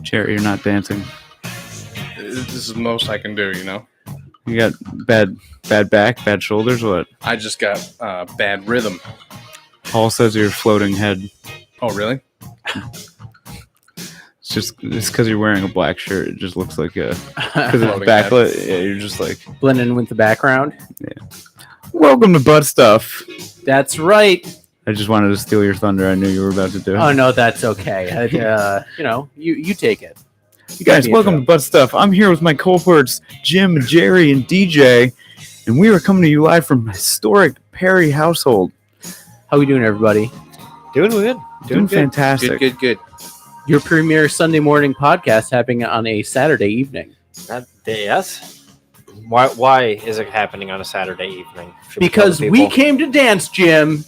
Jerry, you're not dancing. This is the most I can do, you know? You got bad back, bad shoulders, what? I just got bad rhythm. Paul says you're floating head. Oh, really? It's because you're wearing a black shirt. It just looks like because it's Floating backlit. Yeah, you're just like Blending with the background. welcome to Butt Stuff. That's right. I just wanted to steal your thunder. I knew you were about to do it. Oh no, that's okay. You take it. You guys, welcome to Butt Stuff. I'm here with my cohorts, Jim, Jerry, and DJ, and we are coming to you live from historic Perry household. How we doing, everybody? Doing good. Doing fantastic. Good. Your premiere Sunday morning podcast happening on a Saturday evening. Yes. Why is it happening on a Saturday evening? Because we came to dance, Jim,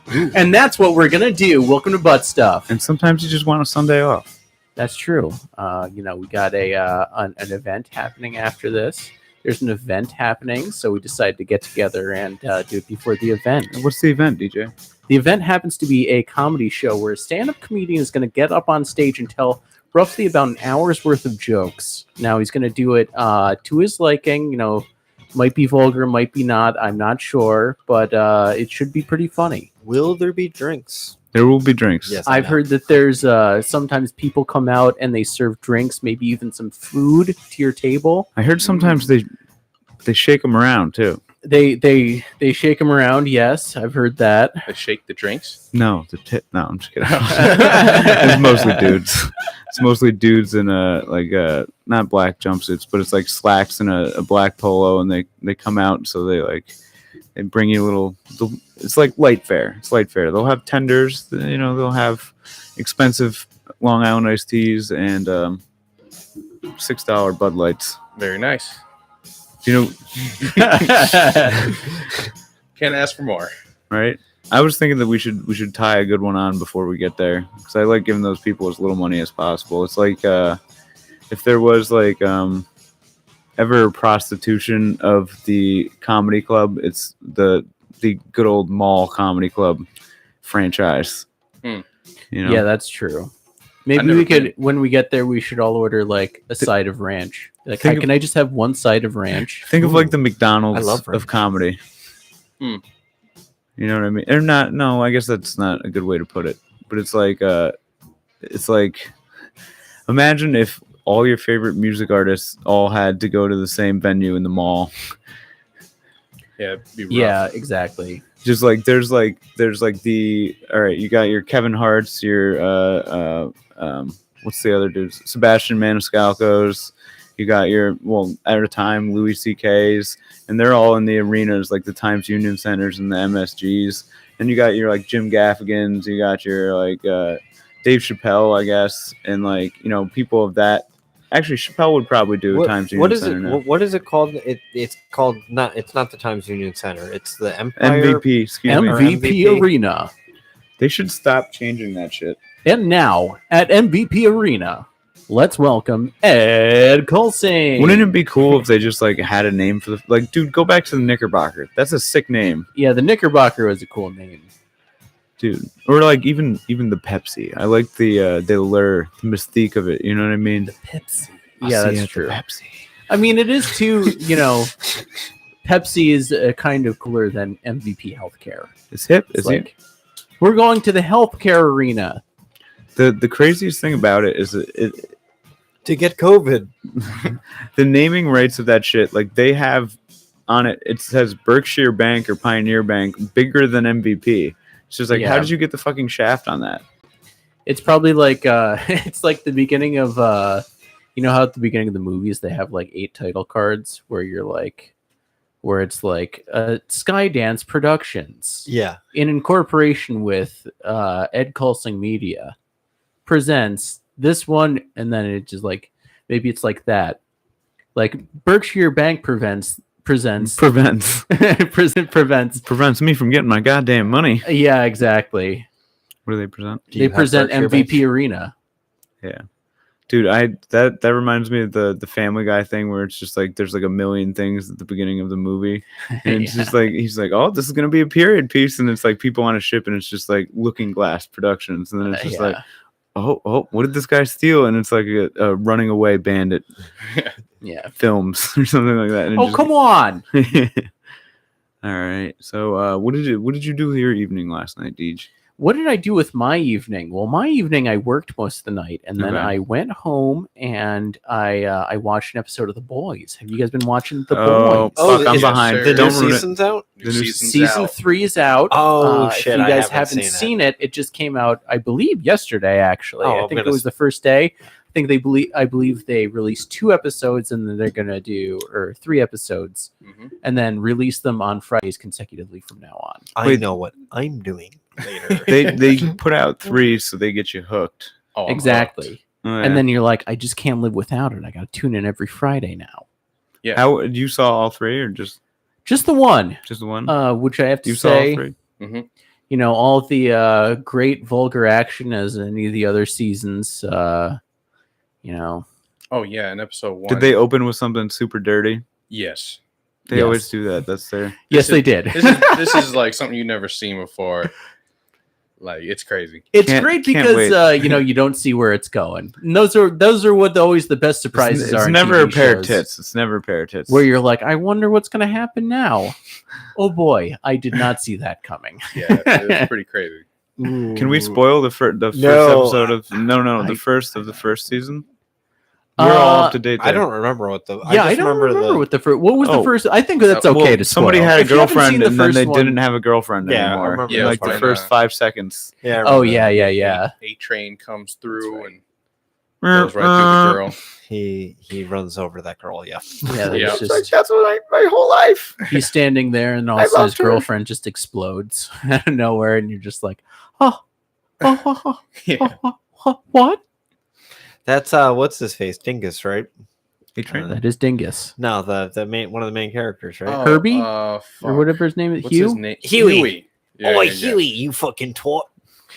and that's what we're gonna do. Welcome to Butt Stuff. And sometimes you just want a Sunday off. That's true. We got an event happening after this. There's an event happening, so we decided to get together and do it before the event. What's the event, DJ? The event happens to be a comedy show where a stand-up comedian is going to get up on stage and tell roughly about an hour's worth of jokes. Now, he's going to do it to his liking. You know, might be vulgar, might be not. I'm not sure, but it should be pretty funny. Will there be drinks? There will be drinks. Yes. I've heard that there's sometimes people come out and they serve drinks, maybe even some food to your table. I heard sometimes they shake them around too. They shake them around. Yes, I've heard that. They shake the drinks? No, no, I'm just kidding. It's mostly dudes. It's mostly dudes in not black jumpsuits, but it's like slacks and a black polo, and they come out, so they bring you a little. It's like light fare. It's light fare. They'll have tenders. You know, they'll have expensive Long Island iced teas and $6 Bud Lights. Very nice. You know, Can't ask for more. right? I was thinking that we should tie a good one on before we get there, because I like giving those people as little money as possible. It's like if there was ever prostitution of the comedy club, it's the good old mall comedy club franchise. You know? Yeah, that's true. Maybe we could, when we get there, we should all order like a side of ranch. Like, can I just have one side of ranch? Think of like the McDonald's I love ranch. of comedy. Hmm. You know what I mean? Or not? No, I guess that's not a good way to put it. But it's like imagine if all your favorite music artists all had to go to the same venue in the mall. Yeah, it'd be rough. Yeah, exactly. Just like there's the all right, you got your Kevin Hart's, your what's the other dudes? Sebastian Maniscalco's. You got your at a time Louis C.K.'s, and they're all in the arenas like the Times Union Centers and the MSGs. And you got your like Jim Gaffigan's. You got your like Dave Chappelle, I guess, and people of that. Actually, Chappelle would probably do a Times Union Center now. What is it called? It's called not. It's not the Times Union Center. It's the Empire MVP. Excuse me. MVP Arena. They should stop changing that shit. And now at MVP Arena, let's welcome Ed Colsing. Wouldn't it be cool if they just had a name for the dude? Go back to the Knickerbocker. That's a sick name. Yeah, the Knickerbocker was a cool name, dude. Or even the Pepsi. I like the allure, the mystique of it. You know what I mean? The Pepsi. I'll Yeah, see that's true. Pepsi. I mean, it is too. Pepsi is kind of cooler than MVP Healthcare. It's hip. It's Is it? We're going to the healthcare arena. The craziest thing about it is to get COVID. The naming rights of that shit, they have on it. It says Berkshire Bank or Pioneer Bank, bigger than MVP. It's just how did you get the fucking shaft on that? It's probably it's like the beginning of how at the beginning of the movies they have 8 title cards where it's Skydance Productions. Yeah. In incorporation with Ed Colsing Media presents this one, and then it just maybe it's like that. Berkshire Bank prevents Prevents me from getting my goddamn money. Yeah, exactly. What do they present? They present MVP Arena. Yeah. Dude, that reminds me of the Family Guy thing where it's just there's a million things at the beginning of the movie, and it's just he's oh, this is gonna be a period piece, and it's people on a ship, and it's just Looking Glass Productions, and then it's just oh, what did this guy steal? And it's like a running away bandit Yeah. films or something like that. And it Oh, just- come on. All right. So, what did you do with your evening last night, Deej? What did I do with my evening? Well, my evening I worked most of the night, and then Okay. I went home and I watched an episode of The Boys. Have you guys been watching The Oh, Boys? Oh, fuck! I'm yes, behind. sir. The Don't new ruin it. season's out. New The new season's Season out. 3 is out. Oh, If shit, you I guys haven't haven't seen seen it, it just came out, I believe, yesterday. Actually, Oh, I I'm think it gonna was the first day. I believe they released 2 episodes, and then they're gonna do 3 episodes, Mhm. and then release them on Fridays consecutively from now on. I Wait. know what I'm doing later. They put out 3 so they get you hooked. Oh, I'm Exactly. Oh, yeah. And then you're like, I just can't live without it. I got to tune in every Friday now. hooked. Yeah. How you saw all 3 or just Just the one, the one? which I have to you saw all say, 3? you know, all the great vulgar action as any of the other seasons. You know, Oh yeah, in episode 1. Did they open with something super dirty? Yes. They Yes. always do that. That's their. yes, is- they did. This is like something you've never seen before. Like it's crazy. It's Can't- great can't because wait. you know, you don't see where it's going. And those are what always the best surprises It's are. in never a TV pair of shows, tits. It's never a pair of tits. where you're like, I wonder what's going to happen now. Oh boy, I did not see that coming. Yeah, it's pretty crazy. Can we spoil the first No, episode of the I- first of the first season? We're all up to date. I there. don't remember what the. Yeah, I just don't remember the. what the first. What was the Oh. first? I think that's okay Well, to somebody spoil. had a If you haven't girlfriend seen the and then first they one- didn't have a girlfriend Yeah, I anymore. remember Yeah, like that's the fine. first 5 seconds. Yeah. I Oh remember yeah, that. yeah, yeah. A train comes through right. and goes right through the girl. He runs over that girl. Yeah. Yeah, Yeah. it's It's like, just that's what my whole life. he's standing there, and all of I a sudden his loved her. girlfriend just explodes out of nowhere, and you're just like, oh, Yeah. what? That's what's his face? Dingus, right? He trained That is Dingus No, the main one of the main characters, right? Herbie? Fuck. or whatever his name is. What's Hugh. his name? Huey. Yeah, Oi, yeah, yeah. Huey, you fucking twat.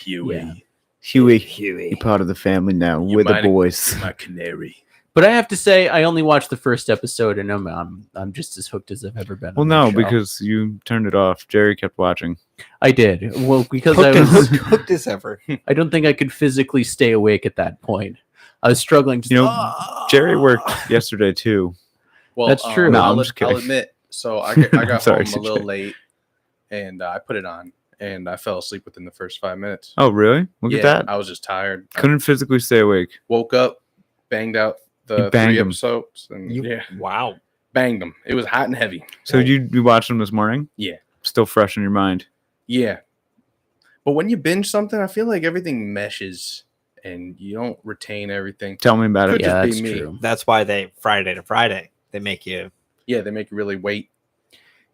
Huey. Yeah. Huey. Huey. You're part of the family now. You We're the might- boys. My canary. But I have to say, I only watched the first episode, and I'm just as hooked as I've ever been. Well, on no, that show. because you turned it off. Jerry kept watching. I did. Well, because Hooked, I as, was, hooked as ever. I don't think I could physically stay awake at that point. I was struggling. Just, You know, Jerry worked yesterday too. Well, That's true. No, I'll, I'm just kidding. I'll admit. So I got Sorry, home a little CJ. late, and I put it on, and I fell asleep within the first 5 minutes. Oh, really? Look Yeah, at that. I was just tired. I Couldn't physically stay awake. woke up, banged out You the banged 3 them. episodes, and yeah, Wow. banged them. It was hot and heavy. So you watched them this morning? Yeah. Still fresh in your mind. Yeah. But when you binge something, I feel like everything meshes and you don't retain everything. Tell me about it. Could yeah, just that's be me. true. That's why they Friday to Friday they make you. Yeah, they make you really wait.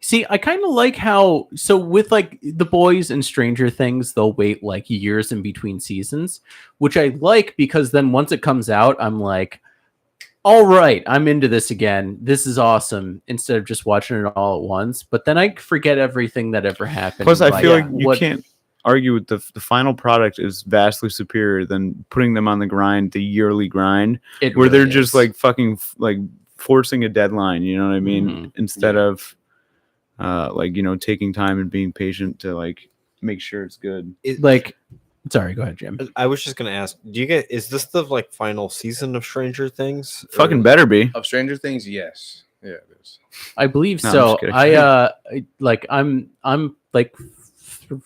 See, I kind of like how so with like The Boys and Stranger Things, they'll wait like years in between seasons, which I like because then once it comes out, I'm like, all right, I'm into this again. This is awesome. Instead of just watching it all at once, but then I forget everything that ever happened. Plus, I Like, feel like you what- can't argue with the final product is vastly superior than putting them on the grind, the yearly grind, it where they're really just is. like fucking like forcing a deadline. You know what I mean? Mhm. Instead of like taking time and being patient to like make sure it's good. like. Sorry, go ahead, Jim. I was just gonna ask. Do you get? Is this the like final season of Stranger Things? Or- Fucking better be. Of Stranger Things, yes. Yeah, it is. I believe No, I'm so. just kidding. I'm like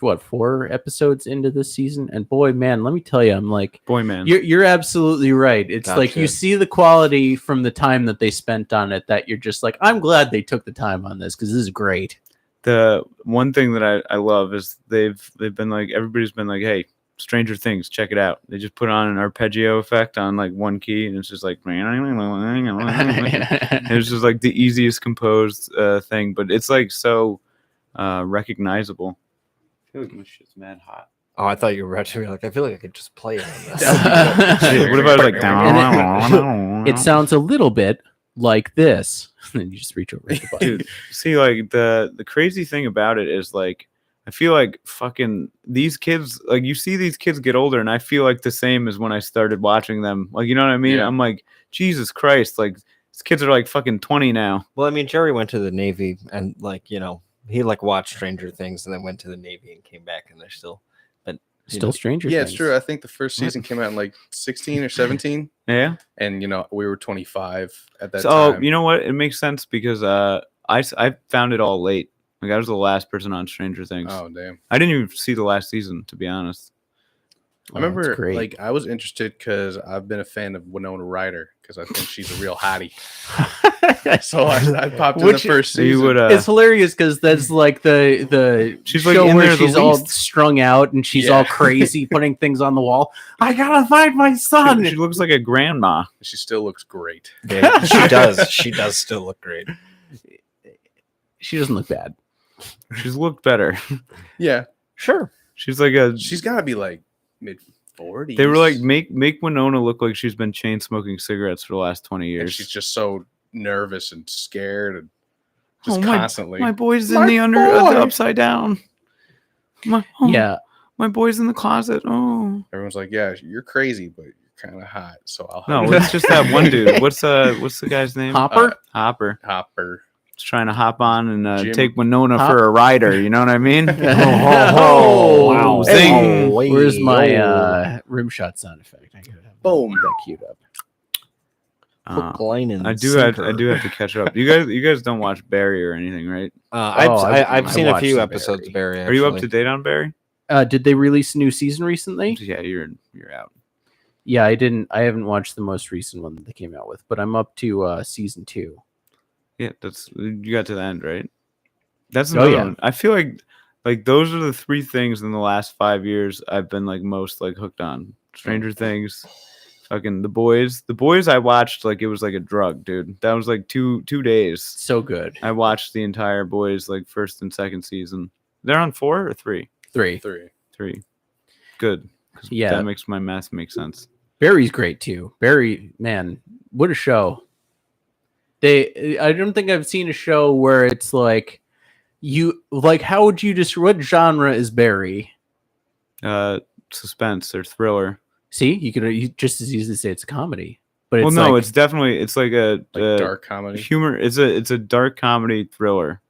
what 4 episodes into this season, and boy, man, let me tell you, I'm like. Boy, man. You're absolutely right. It's like you Gotcha. see the quality from the time that they spent on it that you're just like, I'm glad they took the time on this because this is great. The one thing that I love is they've been like everybody's been like, hey, Stranger Things, check it out. They just put on an arpeggio effect on like one key, and it's just like it's just like the easiest composed thing, but it's like so recognizable. I feel like my shit's mad hot. Oh, I thought you were actually like. I feel like I could just play it on this. Shit, what if I was like It sounds a little bit like this. And you just reach over the button. Dude, see, like the crazy thing about it is like I feel like fucking these kids, like you see these kids get older, and I feel like the same as when I started watching them. Like, you know what I mean? Yeah. I'm like, Jesus Christ, like these kids are like fucking 20 now. Well, I mean, Jerry went to the Navy, and like he like watched Stranger Things, and then went to the Navy and came back, and they're still. But Still Stranger Yeah, Things. it's true. I think the first season came out in like 16 or 17, Yeah. and we were 25 at that So time. you know what? It makes sense because I found it all late. Like I was the last person on Stranger Things. Oh damn! I didn't even see the last season, to be honest. I remember, great. like, I was interested because I've been a fan of Winona Ryder because I think she's a real hottie. So I popped in the Which- first So you season. would it's hilarious because that's like the She's, like, show in where there the she's all least. strung out and she's all Yeah. crazy putting things on the wall. I gotta find my son. she looks like a grandma. She still looks great. Yeah, she does. She does still look great. She doesn't look bad. She's looked better. Yeah, Sure. She's like a. she's got to be like mid 40s. They were like make Winona look like she's been chain smoking cigarettes for the last 20 and years. she's just so nervous and scared and just Oh, constantly. My boy's My in the boy. upside down. My Yeah. my boy's in the closet. Oh Everyone's like, "Yeah, you're crazy, but you're kind of hot." So I'll no, help it's just that one dude. What's the guy's name? Hopper? Hopper. Hopper. He's trying to hop on and Jim. take Winona for a rider. You know what I mean? Oh, wow. Zing. Hey. Where's my rim shot sound effect? I gotta have Boom. that queued up. Hook, line, and I do have to catch up. You guys don't watch Barry or anything, right? I've I seen a watched few some episodes of Barry. Are you up actually. to date on Barry? Did they release a new season recently? Yeah, you're out. Yeah, I haven't watched the most recent one that they came out with, but I'm up to season 2. Yeah, you got to the end, right? That's Oh, another yeah. one. I feel like those are the 3 things in the last 5 years I've been like most like hooked on. Stranger Things, fucking The Boys. The Boys I watched like it was like a drug, dude. That was like two days. So good. I watched the entire Boys like first and second season. They're on 4 or 3? 3. 3. Good. 'Cause Yeah. that makes my math make sense. Barry's great too. Barry, man, what a show. I don't think I've seen a show where it's like how would you what genre is Barry? Suspense or thriller. See, you just as easily say it's a comedy. But Well, it's no, like, it's definitely it's like a Like dark comedy. humor. It's a dark comedy thriller.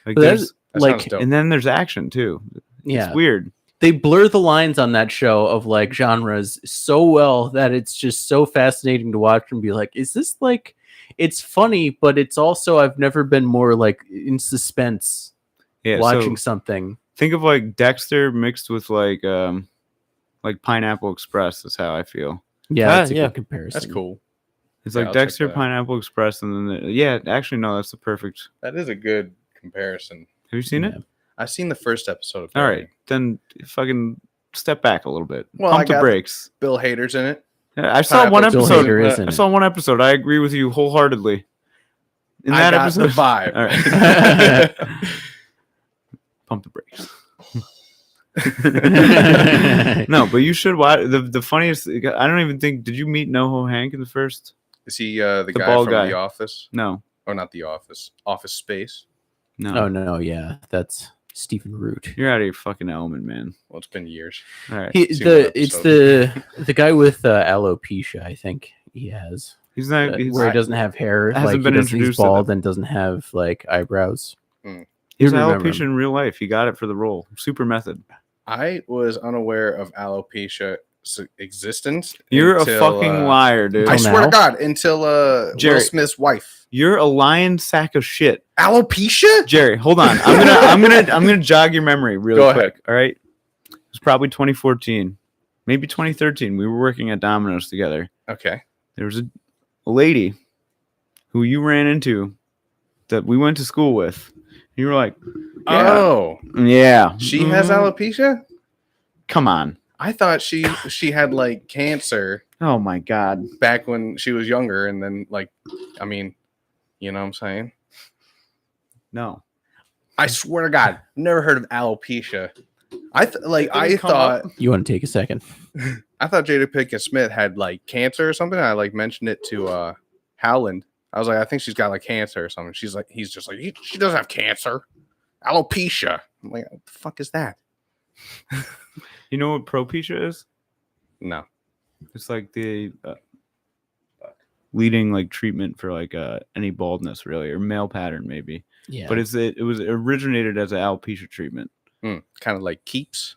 Like but there's That like sounds dope. and then there's action too. yeah. It's weird. They blur the lines on that show of like genres so well that it's just so fascinating to watch and be like, is this like it's funny, but it's also I've never been more like in suspense Yeah. watching So something. think of like Dexter mixed with like Pineapple Express is how I feel. Yeah, that's a yeah. good comparison. That's cool. It's Yeah, like I'll check Dexter, that out. Pineapple Express, and then yeah, actually no, that's the perfect. That is a good comparison. Have you seen Yeah. it? I've seen the first episode of All Barry. right, then fucking step back a little bit. Well, Pump I the got- brakes. Bill Hader's in it. Yeah, I saw one Pineapple Bill episode. Hader is in I it. saw one episode. I agree with you wholeheartedly. In I that got episode, the vibe. all right. Pump the brakes. No, but you should watch the funniest. I don't even think. Did you meet NoHo Hank in the first? Is he the guy bald from guy. The Office? No, Or not The Office. Office Space. no. Oh no, yeah, that's Stephen Root. You're out of your fucking element, man. Well, it's been years. All right, Seen one It's episode. the guy with alopecia. I think he has he's not. He's, where he doesn't have hair. hasn't Like been he's introduced to bald and doesn't have like eyebrows. Mm. he's You remember alopecia him. in real life. He got it for the role. Super method. I was unaware of alopecia existence. You're until, a fucking liar, dude. I Until swear now? to God, until Jerry. Will Smith's wife. You're a lying sack of shit, Alopecia? Jerry. Hold on. I'm gonna jog your memory really Go quick. ahead. All right. It was probably 2014, maybe 2013. We were working at Domino's together. Okay. There was a lady who you ran into that we went to school with. You were like, yeah, Oh, yeah. she has Mhm. alopecia? Come on. I thought she had like cancer Oh my god. back when she was younger, and then like, I mean, you know what I'm saying? No. I swear to God, never heard of alopecia. I didn't come thought You want to take a second? Jada Pinkett Smith had like cancer or something. I like mentioned it to Howland. I was like, I think she's got like cancer or something. He's just like, she doesn't have cancer. Alopecia. I'm like, what the fuck is that? You know what Propecia is? No. It's like the leading like treatment for like any baldness really or male pattern maybe. Yeah, But it was originated as an alopecia treatment. Kind of like Keeps.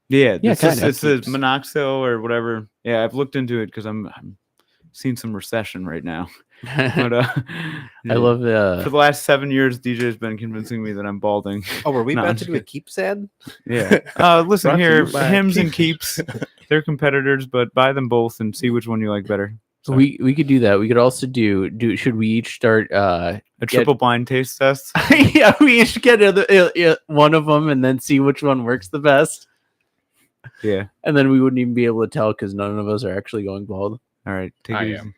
Yeah, Yeah, it's kinda. it's a monoxide or whatever. Yeah, I've looked into it because I'm seeing some recession right now. But I yeah. love For the last 7 years, DJ's been convincing me that I'm balding. Oh, were we No, I'm about to just do a kidding. Keeps ad? Yeah. Listen Brought to here, you by Hims and Keeps. Keeps. They're competitors, but buy them both and see which one you like better. Sorry. we could do that. We could also do. Should we each start? A triple blind taste test. Yeah, we each get one of them and then see which one works the best. Yeah. And then we wouldn't even be able to tell because none of us are actually going bald. All right. Take I it am. easy.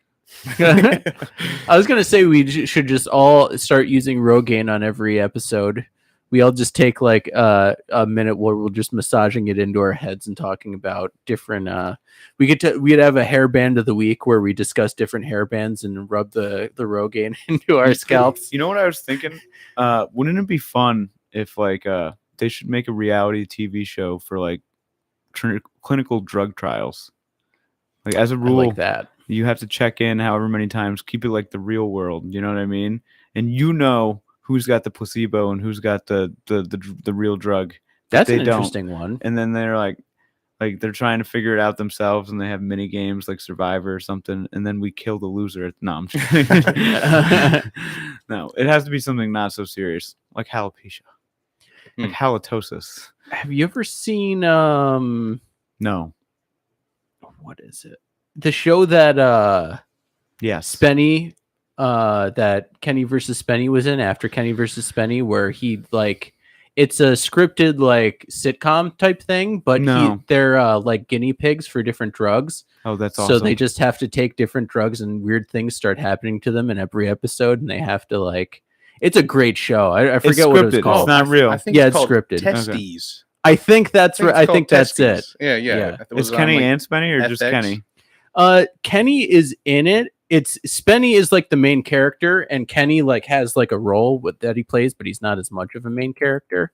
I was gonna say we should just all start using Rogaine on every episode. We all just take like a minute where we're just massaging it into our heads and talking about different. We'd have a hairband of the week where we discuss different hairbands and rub the Rogaine into our scalps. You know what I was thinking? Wouldn't it be fun if like they should make a reality TV show for like clinical drug trials? Like as a I rule, like that. you have to check in however many times, keep it like the real world. You know what I mean? And you know who's got the placebo and who's got the real drug. That's they an don't. interesting one. And then they're like they're trying to figure it out themselves, and they have mini games like Survivor or something. And then we kill the loser. No, I'm just kidding. No, it has to be something not so serious, like alopecia, like halitosis. Have you ever seen No. what is it? The show that Yes. Spenny that Kenny versus Spenny was in after Kenny versus Spenny, where he like it's a scripted like sitcom type thing, but No. they're like guinea pigs for different drugs. Oh, that's So awesome. they just have to take different drugs and weird things start happening to them in every episode, and they have to like. It's a great show. I forget what it was scripted. called. It's not real. I think Yeah, it's it's called scripted. Testes. I think that's right. I it's think called that's it. Testes. Yeah. Yeah. It Is was on, Kenny like, and Spenny or just FX? Kenny? Kenny is in it. It's Spenny is like the main character, and Kenny like has like a role that he plays, but he's not as much of a main character.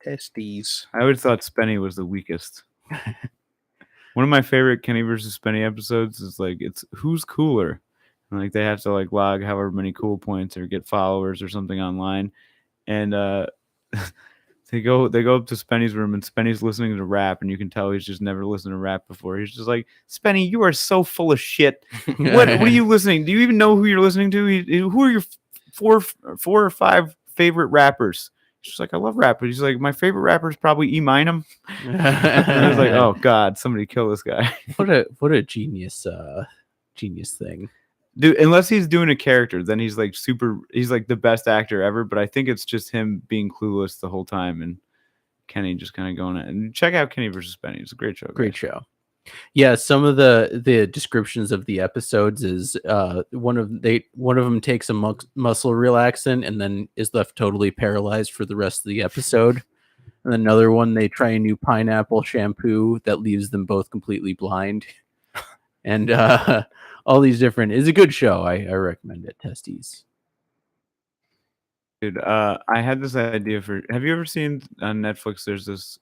Testes. I always thought Spenny was the weakest. One of my favorite Kenny versus Spenny episodes is like it's who's cooler, and like they have to like log however many cool points or get followers or something online, and they go up to Spenny's room and Spenny's listening to rap, and you can tell he's just never listened to rap before. He's just like, Spenny, you are so full of shit. What are you listening? Do you even know who you're listening to? Who are your four or five favorite rappers? She's like, I love rap. But he's like, my favorite rapper is probably Eminem. And I was like, oh God, somebody kill this guy. What a genius thing. Dude, unless he's doing a character, then he's like the best actor ever. But I think it's just him being clueless the whole time and Kenny just kind of going at it. And check out Kenny versus Benny. It's a great show. Great show. Yeah, some of the descriptions of the episodes is one of them takes a muscle relaxant and then is left totally paralyzed for the rest of the episode. And another one, they try a new pineapple shampoo that leaves them both completely blind. And all these different is a good show. I recommend it. Testes. Dude, I had this idea for. Have you ever seen on Netflix? There's this.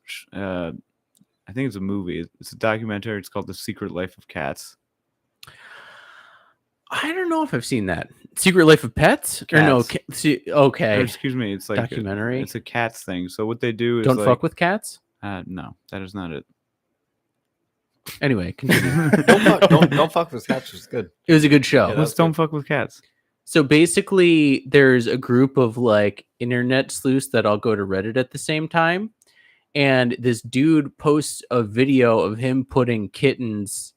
I think it's a movie. It's a documentary. It's called The Secret Life of Cats. I don't know if I've seen that. Secret Life of Pets? Or no? Okay. Or, excuse me. It's like documentary. It's a cats thing. So what they do is Don't like, fuck with cats. No, that is not it. Anyway, continue. don't fuck with cats. It's good. It was a good show. Yeah, Let's don't fuck with cats. So basically, there's a group of like internet sleuths that all go to Reddit at the same time. And this dude posts a video of him putting kittens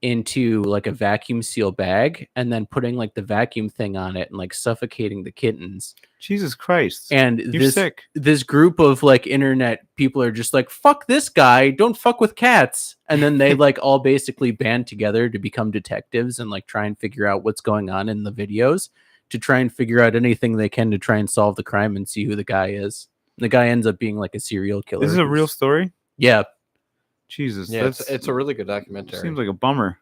into like a vacuum seal bag and then putting like the vacuum thing on it and like suffocating the kittens. Jesus Christ. And You're sick. This group of like internet people are just like, fuck this guy, don't fuck with cats. And then they like all basically band together to become detectives and like try and figure out what's going on in the videos to try and figure out anything they can to try and solve the crime and see who the guy is. And the guy ends up being like a serial killer. This is a real story? Yeah. Jesus. Yeah, it's a really good documentary. Seems like a bummer.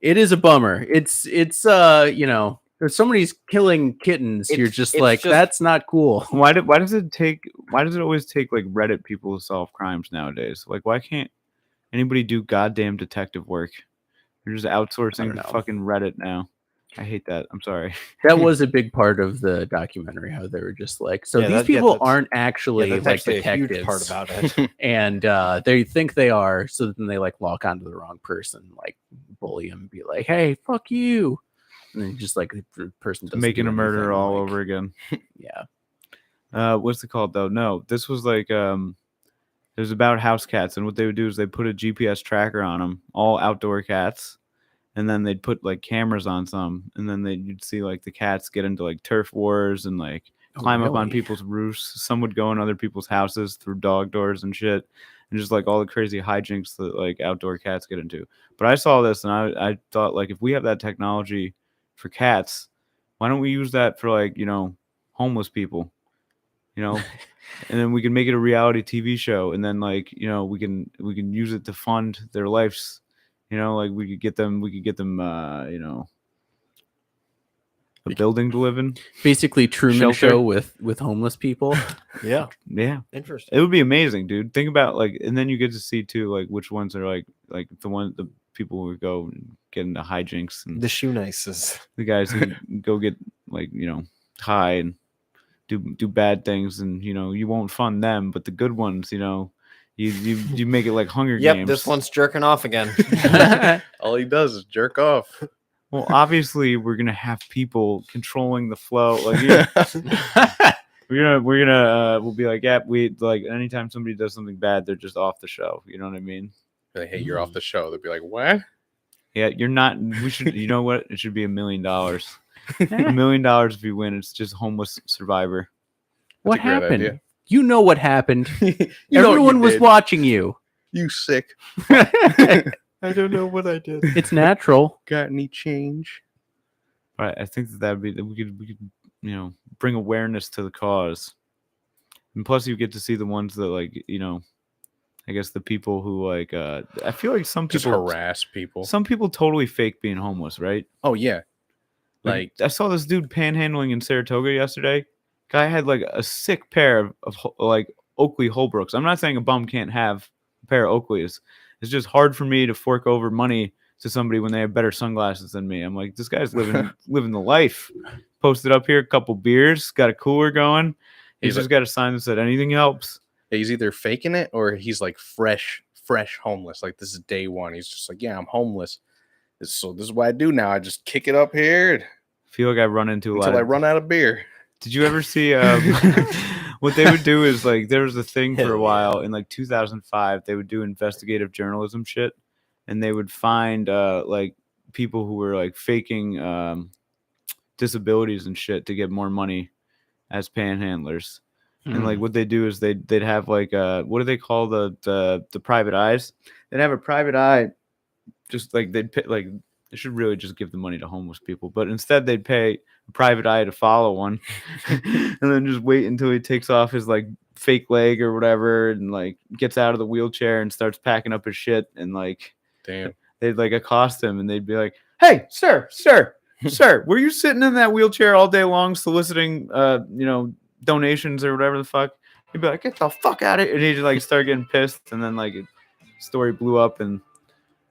It is a bummer. It's you know, if somebody's killing kittens, you're just like, that's not cool. Why does it always take like Reddit people to solve crimes nowadays? Like, why can't anybody do goddamn detective work? You're just outsourcing to fucking Reddit now. I hate that. I'm sorry. That was a big part of the documentary, how they were just like, so Yeah, these that- yeah, people that's- aren't actually that's like actually a detectives, huge part about it. and they think they are. So then they like lock onto the wrong person, like bully him, be like, "Hey, fuck you," and then just like the person doesn't Making do a murder anything, all like, over again. Yeah, What's it called though? No, this was like it was about house cats, and what they would do is they put a GPS tracker on them, all outdoor cats, and then they'd put like cameras on some, and then you'd see like the cats get into like turf wars and like Oh, climb up on really? people's roofs. Some would go in other people's houses through dog doors and shit, and just like all the crazy hijinks that like outdoor cats get into. But I saw this and I thought, like, if we have that technology for cats, why don't we use that for like, homeless people, and then we can make it a reality TV show, and then like, we can use it to fund their lives. Like we could get them a building to live in. basically Truman Shelter. Show with homeless people. Yeah, Yeah. interesting. It would be amazing, dude. Think about like, and then you get to see too, like which ones are like the people who go and get into hijinks, and The shoe nices. the guys who go get like, high and do bad things, and you won't fund them, but the good ones, you make it like Hunger Yep, Games. this one's jerking off again. All he does is jerk off. Well, obviously we're gonna have people controlling the flow. Like we'll be like, yeah, we like anytime somebody does something bad, they're just off the show. You know what I mean? Like, hey, you're off the show. They'll be like, what? Yeah, you're not. We should. You know what? It should be $1 million. $1 million if you win. It's just homeless survivor. What a great happened? idea. You know what happened. You know what Everyone you was did. watching you. You sick. I don't know what I did. It's natural. Got any change? Right. I think that would be we could bring awareness to the cause, and plus you get to see the ones that like I guess the people who like I feel like some Just people harass people. Some people totally fake being homeless, right? Oh, yeah. Like I saw this dude panhandling in Saratoga yesterday. Guy had like a sick pair of like Oakley Holbrooks. I'm not saying a bum can't have a pair of Oakleys. It's just hard for me to fork over money to somebody when they have better sunglasses than me. I'm like, this guy's living the life. Posted up here, a couple beers, got a cooler going. He's just got a sign that said anything helps. He's either faking it or he's like fresh homeless. Like this is day one. He's just like, yeah, I'm homeless. So this is what I do now. I just kick it up here I feel like I run into a lot. until I run out of beer. Did you ever see what they would do is like there was a thing for a while in like 2005 they would do investigative journalism shit, and they would find like people who were like faking disabilities and shit to get more money as panhandlers. And like what they do is they'd have like what do they call the private eyes? They'd have a private eye, just like they'd pay, like they should really just give the money to homeless people, but instead they'd pay a private eye to follow one, and then just wait until he takes off his like fake leg or whatever, and like gets out of the wheelchair and starts packing up his shit, and like Damn. they'd like accost him and they'd be like, "Hey, sir, were you sitting in that wheelchair all day long soliciting donations or whatever the fuck?" He'd be like, "Get the fuck out of here," and he'd like start getting pissed, and then like story blew up and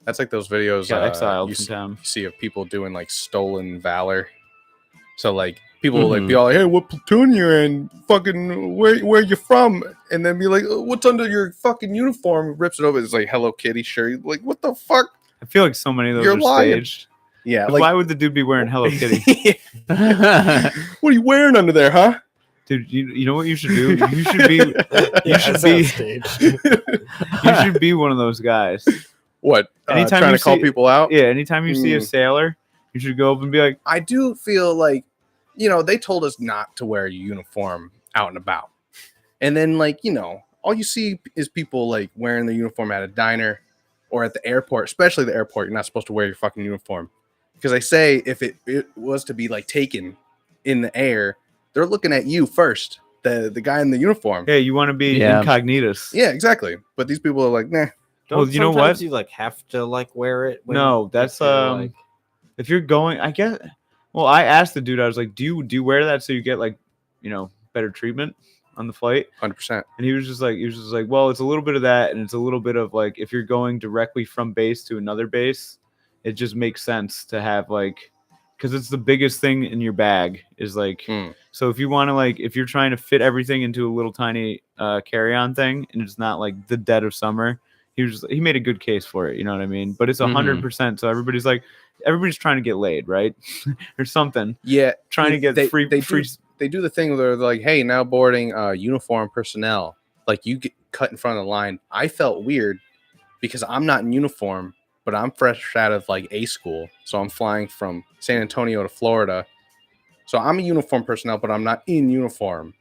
That's like those videos got exiled you from town. see of people doing like stolen valor. So like people will like be all like, "Hey, what platoon you in? Fucking where you from?" And then be like, "What's under your fucking uniform?" Rips it over. It's like Hello Kitty shirt. Like, what the fuck? I feel like so many of those You're are lying. staged. Yeah, Like, like why would the dude be wearing Hello Kitty? what are you wearing under there, huh? Dude, you know what you should do? You should be you should be one of those guys. What? Anytime trying you to call see- people out. Yeah, anytime you see a sailor, you should go up and be like, I do feel like, they told us not to wear a uniform out and about. And then, like, all you see is people like wearing the uniform at a diner or at the airport, especially the airport. You're not supposed to wear your fucking uniform. Because I say if it was to be like taken in the air, they're looking at you first, the guy in the uniform. "Hey, you want to be Yeah. incognitus?" Yeah, exactly. But these people are like, nah. Well, you know what? You like have to like wear it. No, that's if you're, like, if you're going, I guess. Well, I asked the dude. I was like, "Do you wear that so you get like, better treatment on the flight?" 100%. And he was just like, "Well, it's a little bit of that, and it's a little bit of like if you're going directly from base to another base, it just makes sense to have like because it's the biggest thing in your bag. Is like, so if you want to like, if you're trying to fit everything into a little tiny carry-on thing, and it's not like the dead of summer, he made a good case for it. You know what I mean? But it's 100%. So everybody's trying to get laid, right, or something. Yeah, Trying to get free. They do the thing where they're like, hey, now boarding uniform personnel. Like you get cut in front of the line. I felt weird because I'm not in uniform, but I'm fresh out of like A school. So I'm flying from San Antonio to Florida. So I'm a uniform personnel, but I'm not in uniform.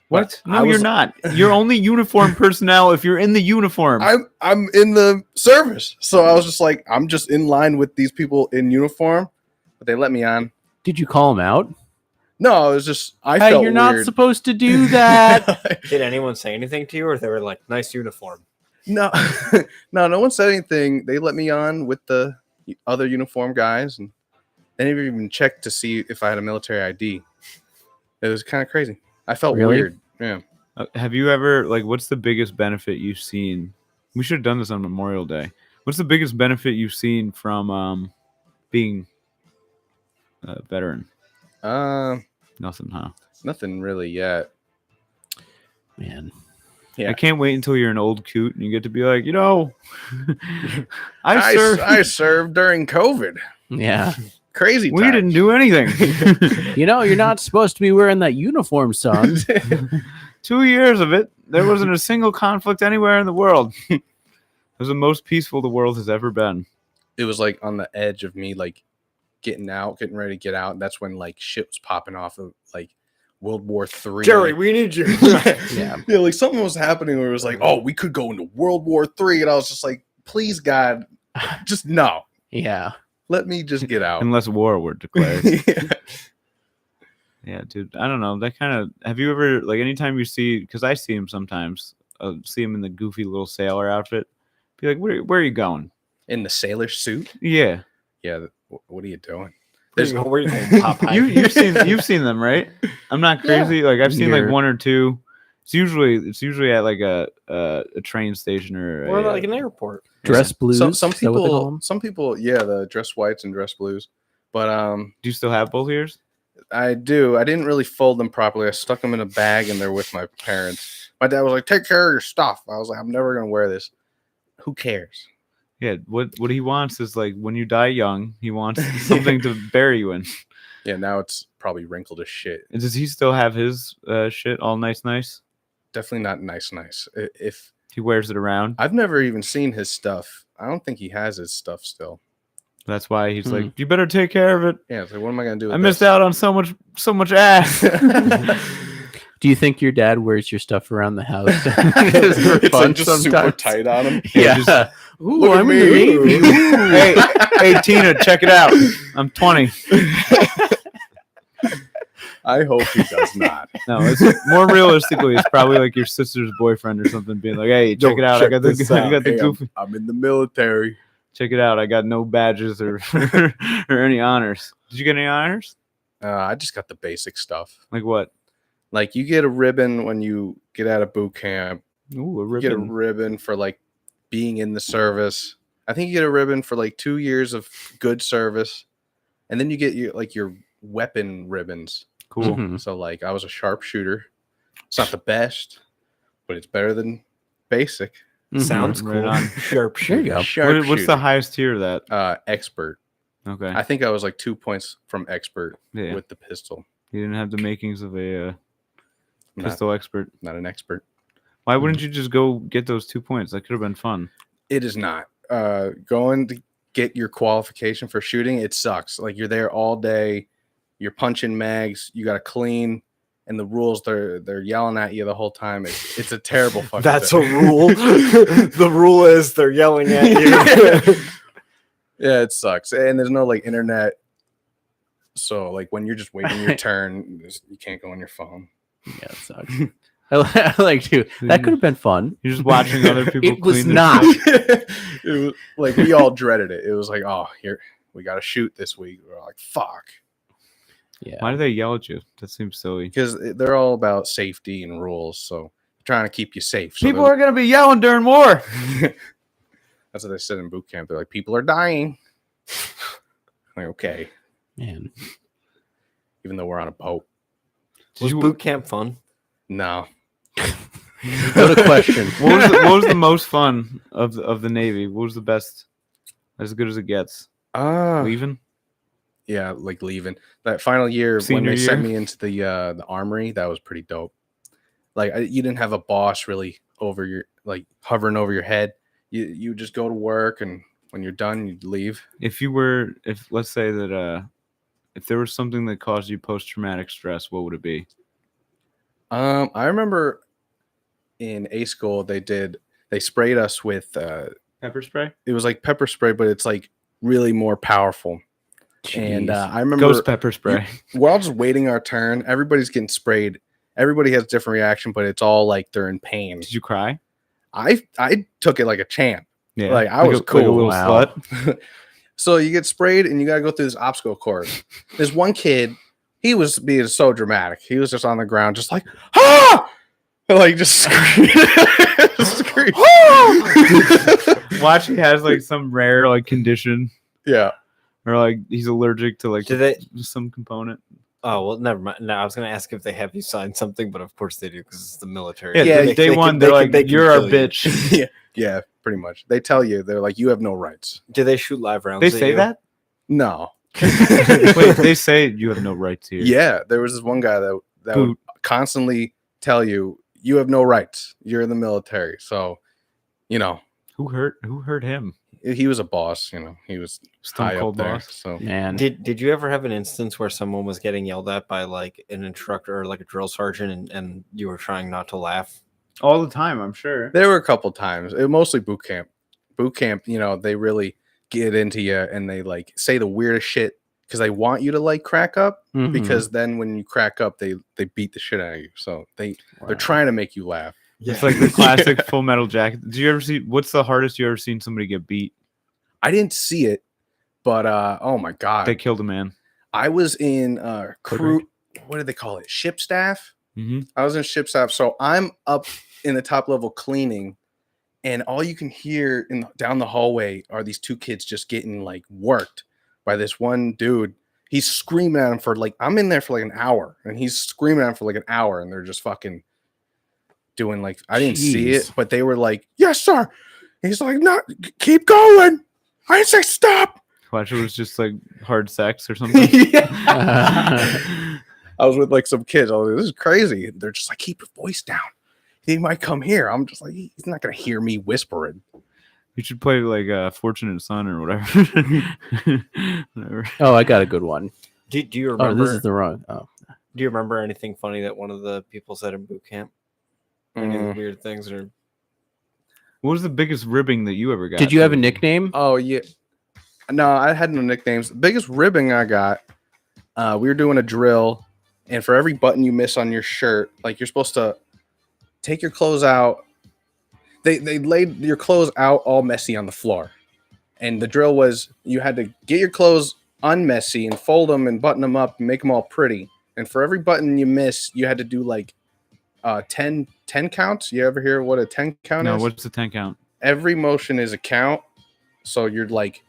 What? No, you're not. You're only uniform personnel if you're in the uniform. I'm in the service. So I was just like, I'm just in line with these people in uniform, but they let me on. Did you call him out? No, it was just I Hey, felt you're weird. not supposed to do that. Did anyone say anything to you, or they were like, "Nice uniform"? No, no one said anything. They let me on with the other uniform guys, and they never even checked to see if I had a military ID. It was kind of crazy. I felt Really? weird. Yeah. Have you ever what's the biggest benefit you've seen? We should have done this on Memorial Day. What's the biggest benefit you've seen from being a veteran? Nothing, huh? Nothing really yet. Man. Yeah. I can't wait until you're an old coot and you get to be like, I served during COVID. Yeah. Crazy. We times. didn't do anything. You're not supposed to be wearing that uniform, son. 2 years of it. There wasn't a single conflict anywhere in the world. It was the most peaceful the world has ever been. It was like on the edge of me, like getting ready to get out. That's when like shit was popping off of like World War III. Jerry, we need you. Yeah. Yeah, like something was happening where it was like, oh, we could go into World War III, and I was just like, please, God, just no, Yeah. let me just get out. Unless war were declared. Yeah. Yeah, dude. I don't know. That kind of. Have you ever anytime you see? Because I see him sometimes. See him in the goofy little sailor outfit. Be like, where are you going? In the sailor suit. Yeah. Yeah. What are you doing? Where you going, Popeye? You've seen them, right? I'm not crazy. Like I've seen like You're- one or two. It's usually at like a train station or Or like an airport. Dress blues. Some is that what they call people, 'em? yeah, the dress whites and dress blues. But Do you still have both ears? I do. I didn't really fold them properly. I stuck them in a bag, and they're with my parents. My dad was like, "Take care of your stuff." I was like, "I'm never gonna wear this." Who cares? Yeah. What he wants is like when you die young, he wants something to bury you in. Yeah, now it's probably wrinkled as shit. And does he still have his shit all nice? Definitely not nice. If He wears it around. I've never even seen his stuff. I don't think he has his stuff still. That's why he's like, you better take care of it. Yeah, it's like, what am I gonna do? With I missed out on so much ass. Do you think your dad wears your stuff around the house? It's like just super tight on him. Yeah. just- Ooh, Look at I'm in the me. Navy. hey, Tina, check it out. I'm 20. I hope he does not. No, it's more realistically, it's probably like your sister's boyfriend or something being like, "Hey, check it out. I got the Hey, goofy. I'm in the military. Check it out. I got no badges or or any honors. Did you get any honors? I just got the basic stuff. Like what? Like you get a ribbon when you get out of boot camp. Ooh, a You get a ribbon. ribbon for like being in the service. I think you get a ribbon for like 2 years of good service, and then you get your weapon ribbons. Cool. Mhm. So like I was a sharpshooter. It's not the best, but it's better than basic. Sounds Right cool. on. Sharp There you go. What's the Sharpshooter. highest tier of that? Expert. Okay. I think I was like 2 points from expert Yeah. with the pistol. You didn't have the makings of a Not, pistol expert. not an expert. Why wouldn't you just go get those 2 points? That could have been fun. It is not. Going to get your qualification for shooting, it sucks. Like you're there all day, you're punching mags, you got to clean, and the rules they're yelling at you the whole time. It's a terrible fucking. That's a thing. rule. The rule is they're yelling at you. Yeah, it sucks, and there's no like internet. So like when you're just waiting your turn, you can't go on your phone. Yeah, it sucks. I like to. That could have been fun. You're just watching other people It was clean their not. shit. It was like we all dreaded it. It was like, oh, here we got to shoot this week. We're like, fuck. Yeah. Why do they yell at you? That seems silly. Because they're all about safety and rules, so trying to keep you safe. So People are gonna be yelling during war. that's what they said in boot camp. They're like, people are dying. Like, okay, Man, even though we're on a boat. Was boot camp fun? No. what a question. What was the most fun of the Navy? What was the best? As good as it gets. Leaving? Yeah, like leaving. That final year when Senior they sent year? me into the armory, that was pretty dope. Like you didn't have a boss really over your like hovering over your head. You just go to work, and when you're done, you leave. If let's say that if there was something that caused you post traumatic stress, what would it be? I remember in A school they sprayed us with Pepper spray? it was like pepper spray, but it's like really more powerful. And Jeez. I remember Ghost pepper spray. we're all just waiting our turn. Everybody's getting sprayed. Everybody has a different reaction, but it's all like they're in pain. Did you cry? I took it like a champ. Yeah. Like, I was like a cool. little Wow. slut. So you get sprayed and you got to go through this obstacle course. There's one kid, he was being so dramatic. He was just on the ground, just like, ah! Like, just screaming. Scream. Watch, he has like some rare like condition, Yeah. or like he's allergic to like Do they? some component. Oh well, never mind. No, I was gonna ask if they have you sign something, but of course they do because it's the military. Yeah, Yeah, day one, they're like, "You're our bitch." Yeah. Yeah, pretty much. They tell you, they're like, you have no rights. Do they shoot live rounds? They at say you? that. No. Wait, they say you have no rights here. Yeah, there was this one guy that would Who- constantly tell you, you have no rights. You're in the military. So, you know, Who hurt him? he was a boss, you know, he was Stone high Cold up there. boss. So Man, Did you ever have an instance where someone was getting yelled at by like an instructor or like a drill sergeant, and you were trying not to laugh? All the time, I'm sure. there were a couple times. It was mostly boot camp. Boot camp, you know, they really get into you and they like say the weirdest shit because they want you to like crack up. Mhm. Because then when you crack up, they beat the shit out of you. So they're Wow. trying to make you laugh. It's like the classic Full Metal Jacket. Did you ever see? What's the hardest you ever seen somebody get beat? I didn't see it, but oh my god, They killed a man. I was in crew. What do they call it? Ship staff. Mm-hmm. I was in ship staff, so I'm up in the top level cleaning, and all you can hear down the hallway are these two kids just getting like worked by this one dude. He's screaming at him for like, I'm in there for like an hour, and he's screaming at him for like an hour, and they're just fucking doing like, I didn't see Jeez. it, but they were like, yes, sir. And he's like, no, keep going. I didn't say stop. Watch, it was just like hard sex or something. I was with like some kids. I was like, this is crazy. They're just like, keep your voice down. He might come here. I'm just like, he's not gonna hear me whispering. You should play like Fortunate Son or whatever. Whatever. Oh, I got a good one. Do you Oh, remember? this is the wrong. Oh, Do you remember anything funny that one of the people said in boot camp? Any Mm. weird things or? What was the biggest ribbing that you ever got? did you have a nickname? Oh yeah. No, I had no nicknames. The biggest ribbing I got, we were doing a drill, and for every button you miss on your shirt, like you're supposed to take your clothes out. They laid your clothes out all messy on the floor. And the drill was you had to get your clothes unmessy and fold them and button them up and make them all pretty. And for every button you miss, you had to do like 10 counts. You ever hear what a 10 count No, is? what's the 10 count? Every motion is a count. So you're like,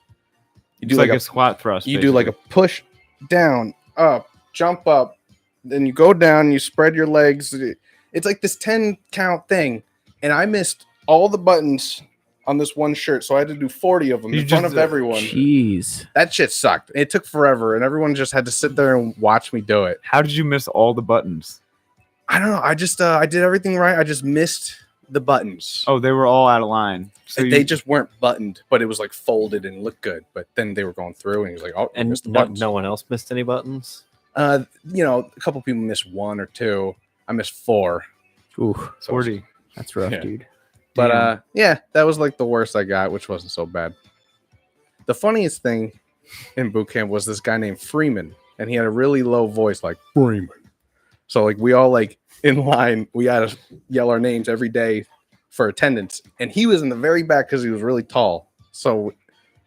you do It's like like a squat thrust. you do like a basically. push down, up, jump up, then you go down, you spread your legs. It's like this 10 count thing. And I missed all the buttons on this one shirt. So I had to do 40 of them You in front just, of everyone. Jeez. That shit sucked. It took forever. And everyone just had to sit there and watch me do it. How did you miss all the buttons? I don't know. I just, I did everything right. I just missed the buttons. Oh, they were all out of line. So they you- just weren't buttoned, but it was like folded and looked good. But then they were going through and he was like, oh, you And missed the no, buttons. no one else missed any buttons. You know, a couple people missed one or two. I missed 4. Ooh, So it was- 40. that's rough, Yeah. dude. But Damn. yeah, that was like the worst I got, which wasn't so bad. The funniest thing in boot camp was this guy named Freeman, and he had a really low voice, like Freeman. So like we all like in line, we had to yell our names every day for attendance, and he was in the very back because he was really tall. So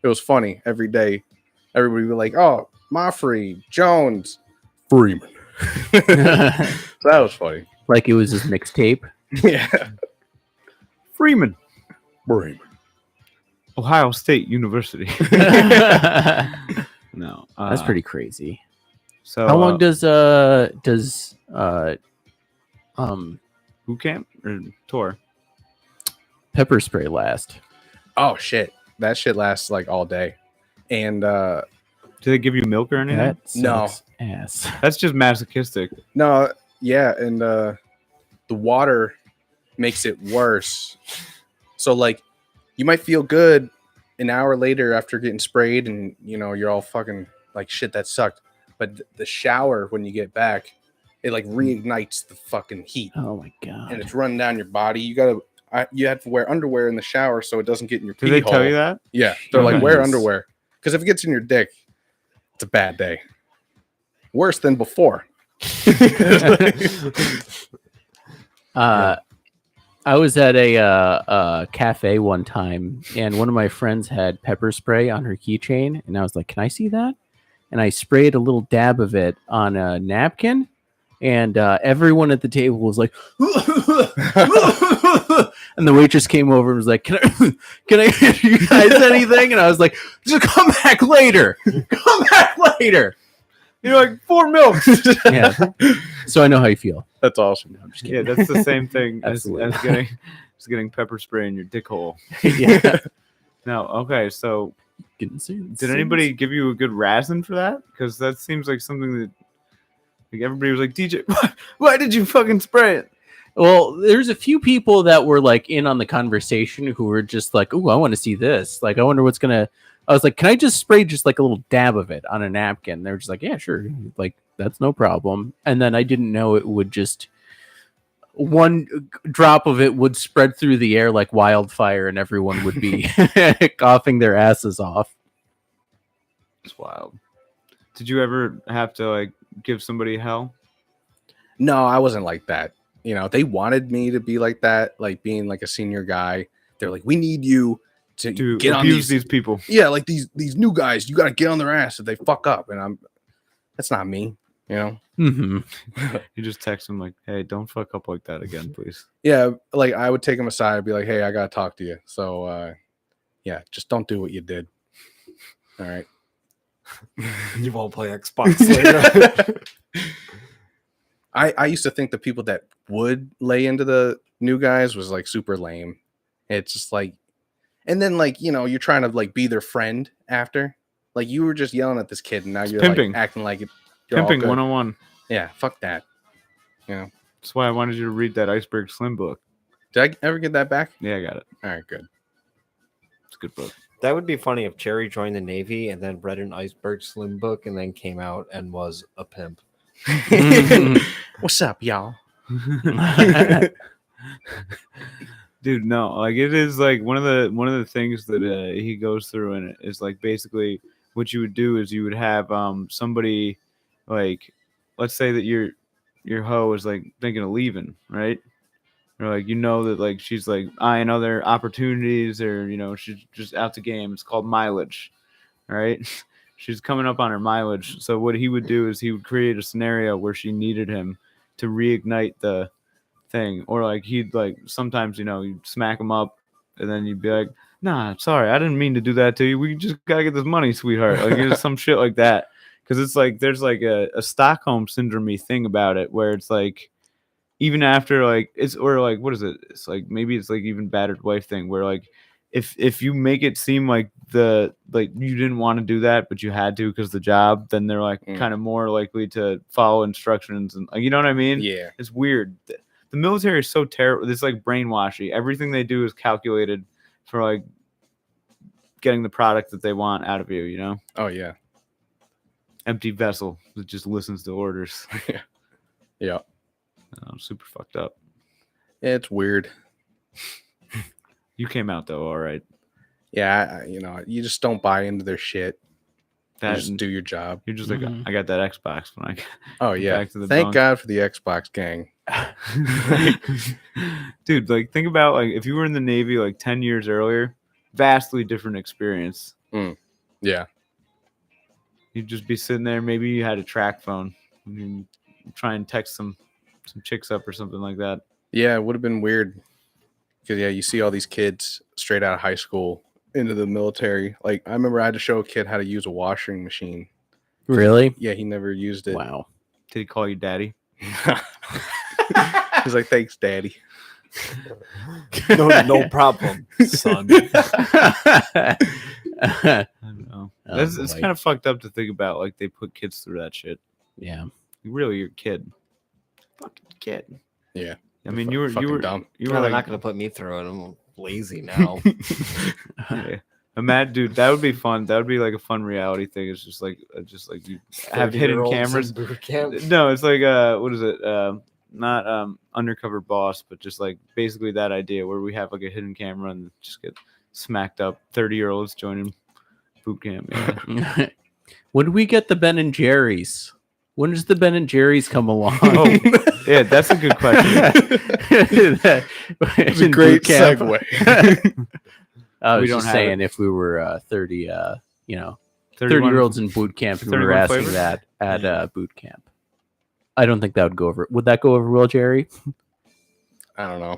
it was funny every day. Everybody would be like, "Oh, Moffrey, Jones, Freeman." So that was funny. Like it was his mixtape. Yeah, Freeman, Freeman. Ohio State University. No, That's pretty crazy. So How long does boot camp or tour? pepper spray last? Oh shit, that shit lasts like all day, and Do they give you milk or anything? That No. sucks ass. That's just masochistic. no, yeah, and the water makes it worse. So like, you might feel good an hour later after getting sprayed, and you know you're all fucking like shit. That sucked. But the shower when you get back, it like reignites the fucking heat, Oh my god. and it's running down your body. You have to wear underwear in the shower so it doesn't get in your pee Did they hole. tell you that? Yeah, they're like, wear Nice. underwear, because if it gets in your dick, it's a bad day. Worse than before. I was at a cafe one time, and one of my friends had pepper spray on her keychain, and I was like, "Can I see that?" And I sprayed a little dab of it on a napkin, and everyone at the table was like, and the waitress came over and was like, "Can I get you guys anything?" And I was like, "Just come back later. Come back later." You're like 4 milks. Yeah. So I know how you feel. That's awesome. No, I'm just Yeah, kidding. that's the same thing as Absolutely. getting pepper spray in your dick hole. Yeah. No, okay. So did Did anybody give you a good razon for that? Because that seems like something that like everybody was like, DJ, why did you fucking spray it? Well, there's a few people that were like in on the conversation who were just like, "Ooh, I want to see this. Like, I wonder what's gonna." I was like, "Can I just spray just like a little dab of it on a napkin?" They were just like, "Yeah, sure. Like, that's no problem." And then I didn't know it would just one drop of it would spread through the air like wildfire, and everyone would be coughing their asses off. It's wild. Did you ever have to like give somebody hell? No, I wasn't like that. You know, they wanted me to be like that, like being like a senior guy. They're like, we need you to To get on abuse these. these people? Yeah, like these new guys, you got to get on their ass if they fuck up. And that's not me. You know. Mm-hmm. You just text them like, "Hey, don't fuck up like that again, please." Yeah, like I would take them aside and be like, hey, I gotta talk to you. So yeah, just don't do what you did. All right. You won't play Xbox later. I used to think the people that would lay into the new guys was like super lame. It's just like, and then like, you know, you're trying to like be their friend after. Like you were just yelling at this kid and now you're pimping. like acting like you're all Pimping good. 101. Yeah, fuck that. You know. That's why I wanted you to read that Iceberg Slim book. Did I ever get that back? Yeah, I got it. All right, good. It's a good book. That would be funny if Jerry joined the Navy and then read an Iceberg Slim book and then came out and was a pimp. What's up, y'all? Dude, no, like it is like one of the things that he goes through in it is like basically what you would do is you would have somebody like, let's say that your hoe is like thinking of leaving, right? Or like, you know, that like she's like eyeing other opportunities, or you know, she's just out the game. It's called mileage, right? She's coming up on her mileage. So what he would do is he would create a scenario where she needed him to reignite the thing, or like he'd like sometimes, you know, you'd smack him up and then you'd be like, nah, sorry, I didn't mean to do that to you, we just gotta get this money, sweetheart. Like it's some shit like that, because it's like there's like a Stockholm syndrome thing about it where it's like even after like it's, or like what is it, it's like maybe it's like even battered wife thing where like if you make it seem like the like you didn't want to do that but you had to because the job, then they're like kind of more likely to follow instructions, and like, you know what I mean? Yeah. It's weird. The military is so terrible. It's like brainwashy. Everything they do is calculated for like getting the product that they want out of you, you know? Oh yeah. Empty vessel that just listens to orders. Yeah. Super fucked up. It's weird. You came out though, all right. Yeah, you know, you just don't buy into their shit. You That just do your job. you're just like, Mhm. I got that Xbox when I Oh yeah. back to the Thank bunk. God for the Xbox gang. Dude, like think about like if you were in the Navy like 10 years earlier, vastly different experience. Yeah. You'd just be sitting there, maybe you had a track phone. You try and text some chicks up or something like that. Yeah, it would have been weird. Because yeah, you see all these kids straight out of high school into the military. Like I remember I had to show a kid how to use a washing machine. Really? Yeah, he never used it. Wow. Did he call you daddy? He's like, thanks, daddy. No problem, son. I don't know. Oh, It's boy. kind of fucked up to think about. Like they put kids through that shit. Yeah. Really, you're a kid. Fucking kid. Yeah. I mean, you were dumb. You No, were they're not like, gonna put me through it. I'm lazy now. yeah. Mad dude, that would be fun. That would be like a fun reality thing. It's just like you have hidden 30-year-olds in cameras. boot camp. No, it's like what is it? Not undercover boss, but just like basically that idea where we have like a hidden camera and just get smacked up. 30-year-olds joining boot camp. Yeah. When do we get the Ben and Jerry's? When does the Ben and Jerry's come along? Oh, yeah, that's a good question. It's a great segue. I We was don't just have saying if we were 30, 31 30-year-olds in boot camp and we were 31 asking flavors? that at boot camp. I don't think that would go over. Would that go over well, Jerry? I don't know.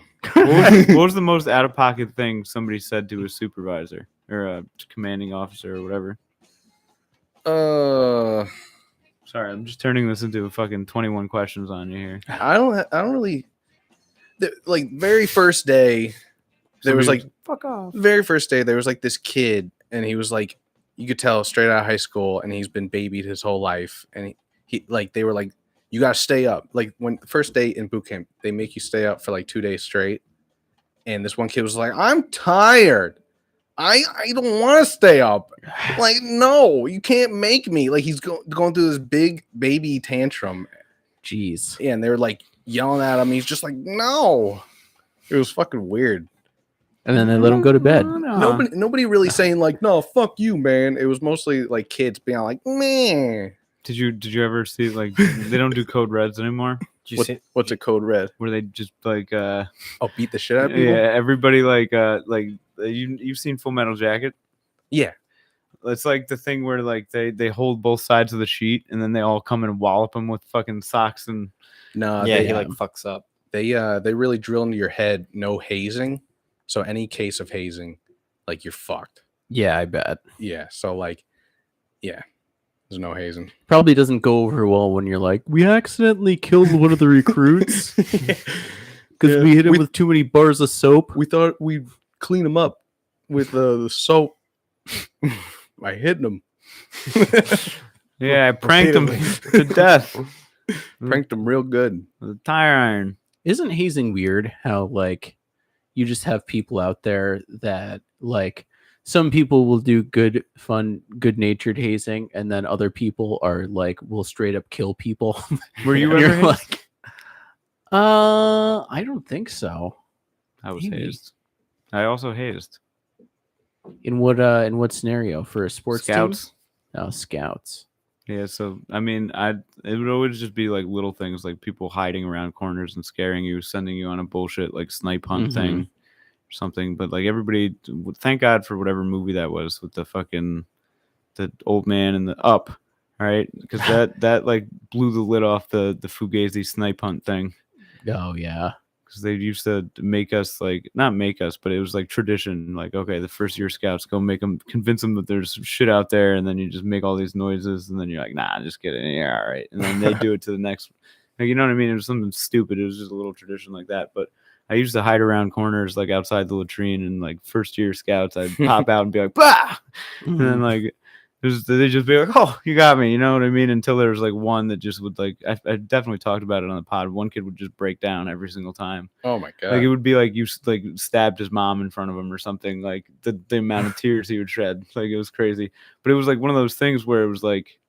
What was the most out of pocket thing somebody said to a supervisor or a commanding officer or whatever? Sorry, I'm just turning this into a fucking 21 questions on you here. I don't really. Like very first day, there was like fuck off. very first day there was like this kid, and he was like, you could tell straight out of high school, and he's been babied his whole life, and he like they were like, you gotta stay up. Like when the first day in boot camp, they make you stay up for like 2 days straight, and this one kid was like, I'm tired. I don't want to stay up. Like, no, you can't make me. Like he's going through this big baby tantrum. Jeez. Yeah, and they were like yelling at him. He's just like, no. It was fucking weird. And then they let him go to bed. Nobody really saying like, no, fuck you, man. It was mostly like kids being like, man. Did you ever see like they don't do code reds anymore? Did you see? What's a code red? Where they just like Oh, beat the shit out of people? yeah, everybody like you've seen Full Metal Jacket? Yeah. It's like the thing where like they hold both sides of the sheet and then they all come and wallop them with fucking socks and No, Yeah, they, he like fucks up. they really drill into your head no hazing. So any case of hazing, like you're fucked. Yeah, I bet. Yeah. So like, yeah, there's no hazing. Probably doesn't go over well when you're like, we accidentally killed one of the recruits because Yeah, we hit him we- with too many bars of soap. We thought we'd clean him up with the soap. I hit him. yeah, I pranked them to death Pranked him real good. with a tire iron. Isn't hazing weird how like you just have people out there that like some people will do good fun good natured hazing and then other people are like will straight up kill people. Were you And ever you're hazed? like I don't think so. I was Maybe. hazed. I also hazed. In what scenario for a sports Scouts. team? Oh, scouts. Yeah, so I mean, it would always just be like little things, like people hiding around corners and scaring you, sending you on a bullshit like snipe hunt thing or something. But like everybody, thank God for whatever movie that was with the fucking the old man and the Up, right? Because that like blew the lid off the Fugazi snipe hunt thing. Oh yeah. Because they used to make us like not make us, but it was like tradition. Like, okay, the first year scouts go convince them that there's shit out there, and then you just make all these noises, and then you're like, nah, just get it. Yeah, all right. And then they do it to the next. Like, you know what I mean? It was something stupid. It was just a little tradition like that. But I used to hide around corners like outside the latrine, and like first year scouts, I'd pop out and be like, bah! And then like. They just be like, oh, you got me, you know what I mean? Until there was like one that just would like, I definitely talked about it on the pod. One kid would just break down every single time. Oh my god! Like it would be like you like stabbed his mom in front of him or something. Like the amount of tears he would shed, like it was crazy. But it was like one of those things where it was like,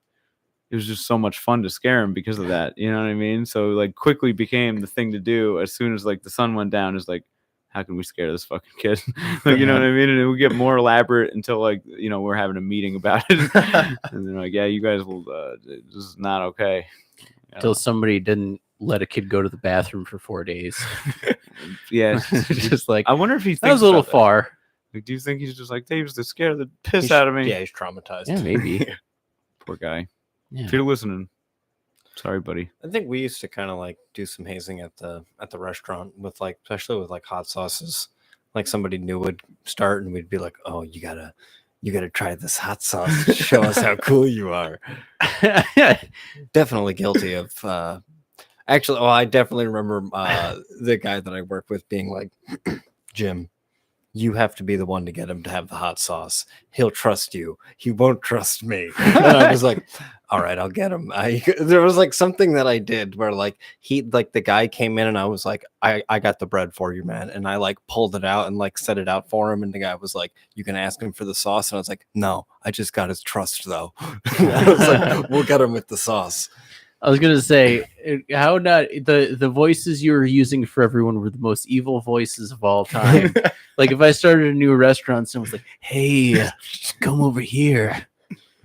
it was just so much fun to scare him because of that. You know what I mean? So like quickly became the thing to do as soon as like the sun went down. Is like, how can we scare this fucking kid? Like, you know what I mean? And it would get more elaborate until like, you know, we're having a meeting about it. And they're like, yeah, you guys will, this is not okay. Until somebody didn't let a kid go to the bathroom for 4 days. Yeah. Just like I wonder if he thinks that was a little about that. far. Like, do you think he's just like, they used to scare the piss out of me? Yeah, he's traumatized. Yeah, maybe. Poor guy. Yeah. If you're listening, sorry, buddy. I think we used to kind of like do some hazing at the restaurant with like, especially with like hot sauces. like somebody new would start, and we'd be like, "Oh, you gotta try this hot sauce to show us how cool you are." Definitely guilty of. Actually, I definitely remember the guy that I work with being like, "Jim, you have to be the one to get him to have the hot sauce. He'll trust you. He won't trust me." And I was like, "All right, I'll get him." There was like something that I did where like the guy came in and I was like, I got the bread for you, man. And I like pulled it out and like set it out for him. And the guy was like, "You can ask him for the sauce." And I was like, "No, I just got his trust though." I was like, "We'll get him with the sauce." I was gonna say, how not the voices you were using for everyone were the most evil voices of all time. Like if I started a new restaurant, someone was like, "Hey, come over here.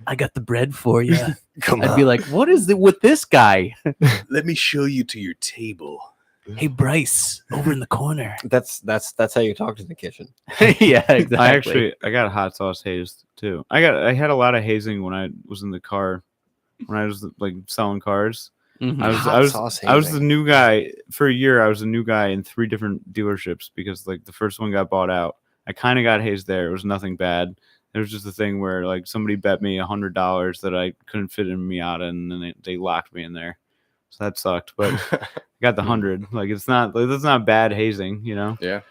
I got the bread for you." I'd be like, "What is it with this guy?" Let me show you to your table. "Hey, Bryce, over in the corner." That's how you talk to the kitchen. Yeah, exactly. I got hot sauce hazed too. I had a lot of hazing when I was in the car, when I was like selling cars. Mhm. I was the new guy for a year. I was a new guy in 3 different dealerships because like the first one got bought out. I kind of got hazed there. It was nothing bad. There was just a thing where like somebody bet me $100 that I couldn't fit in Miata, and then they locked me in there. So that sucked. But I got the 100. Like that's not bad hazing, you know. Yeah.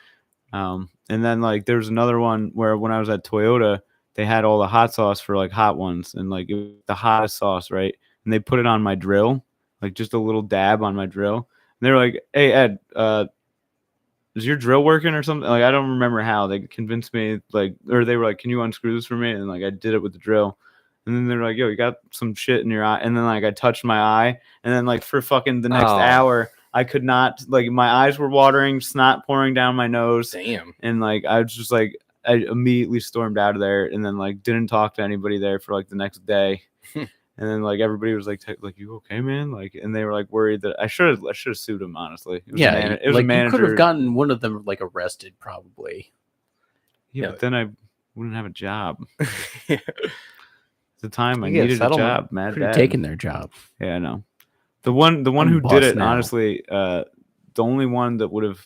And then like there was another one where when I was at Toyota, they had all the hot sauce for like hot ones, and like it was the hottest sauce, right? And they put it on my drill, like just a little dab on my drill. And they were like, "Hey Ed, is your drill working or something?" Like I don't remember how they convinced me, like, or they were like, "Can you unscrew this for me?" And like I did it with the drill. And then they're like, "Yo, you got some shit in your eye." And then like I touched my eye, and then like for fucking the next hour, I could not, like, my eyes were watering, snot pouring down my nose. Damn. And like I was just like, I immediately stormed out of there, and then like didn't talk to anybody there for like the next day. And then like everybody was like, "You okay, man?" Like, and they were like worried that I should have sued him. Honestly, it was Yeah, it was like a manager. you could have gotten one of them like arrested, probably. Yeah, but then I wouldn't have a job. Yeah. At the time, I You get a needed a settlement. job. Mad Could have bad. taken their job. Yeah, I know. The one I'm who boss did it, now. honestly, the only one that would have,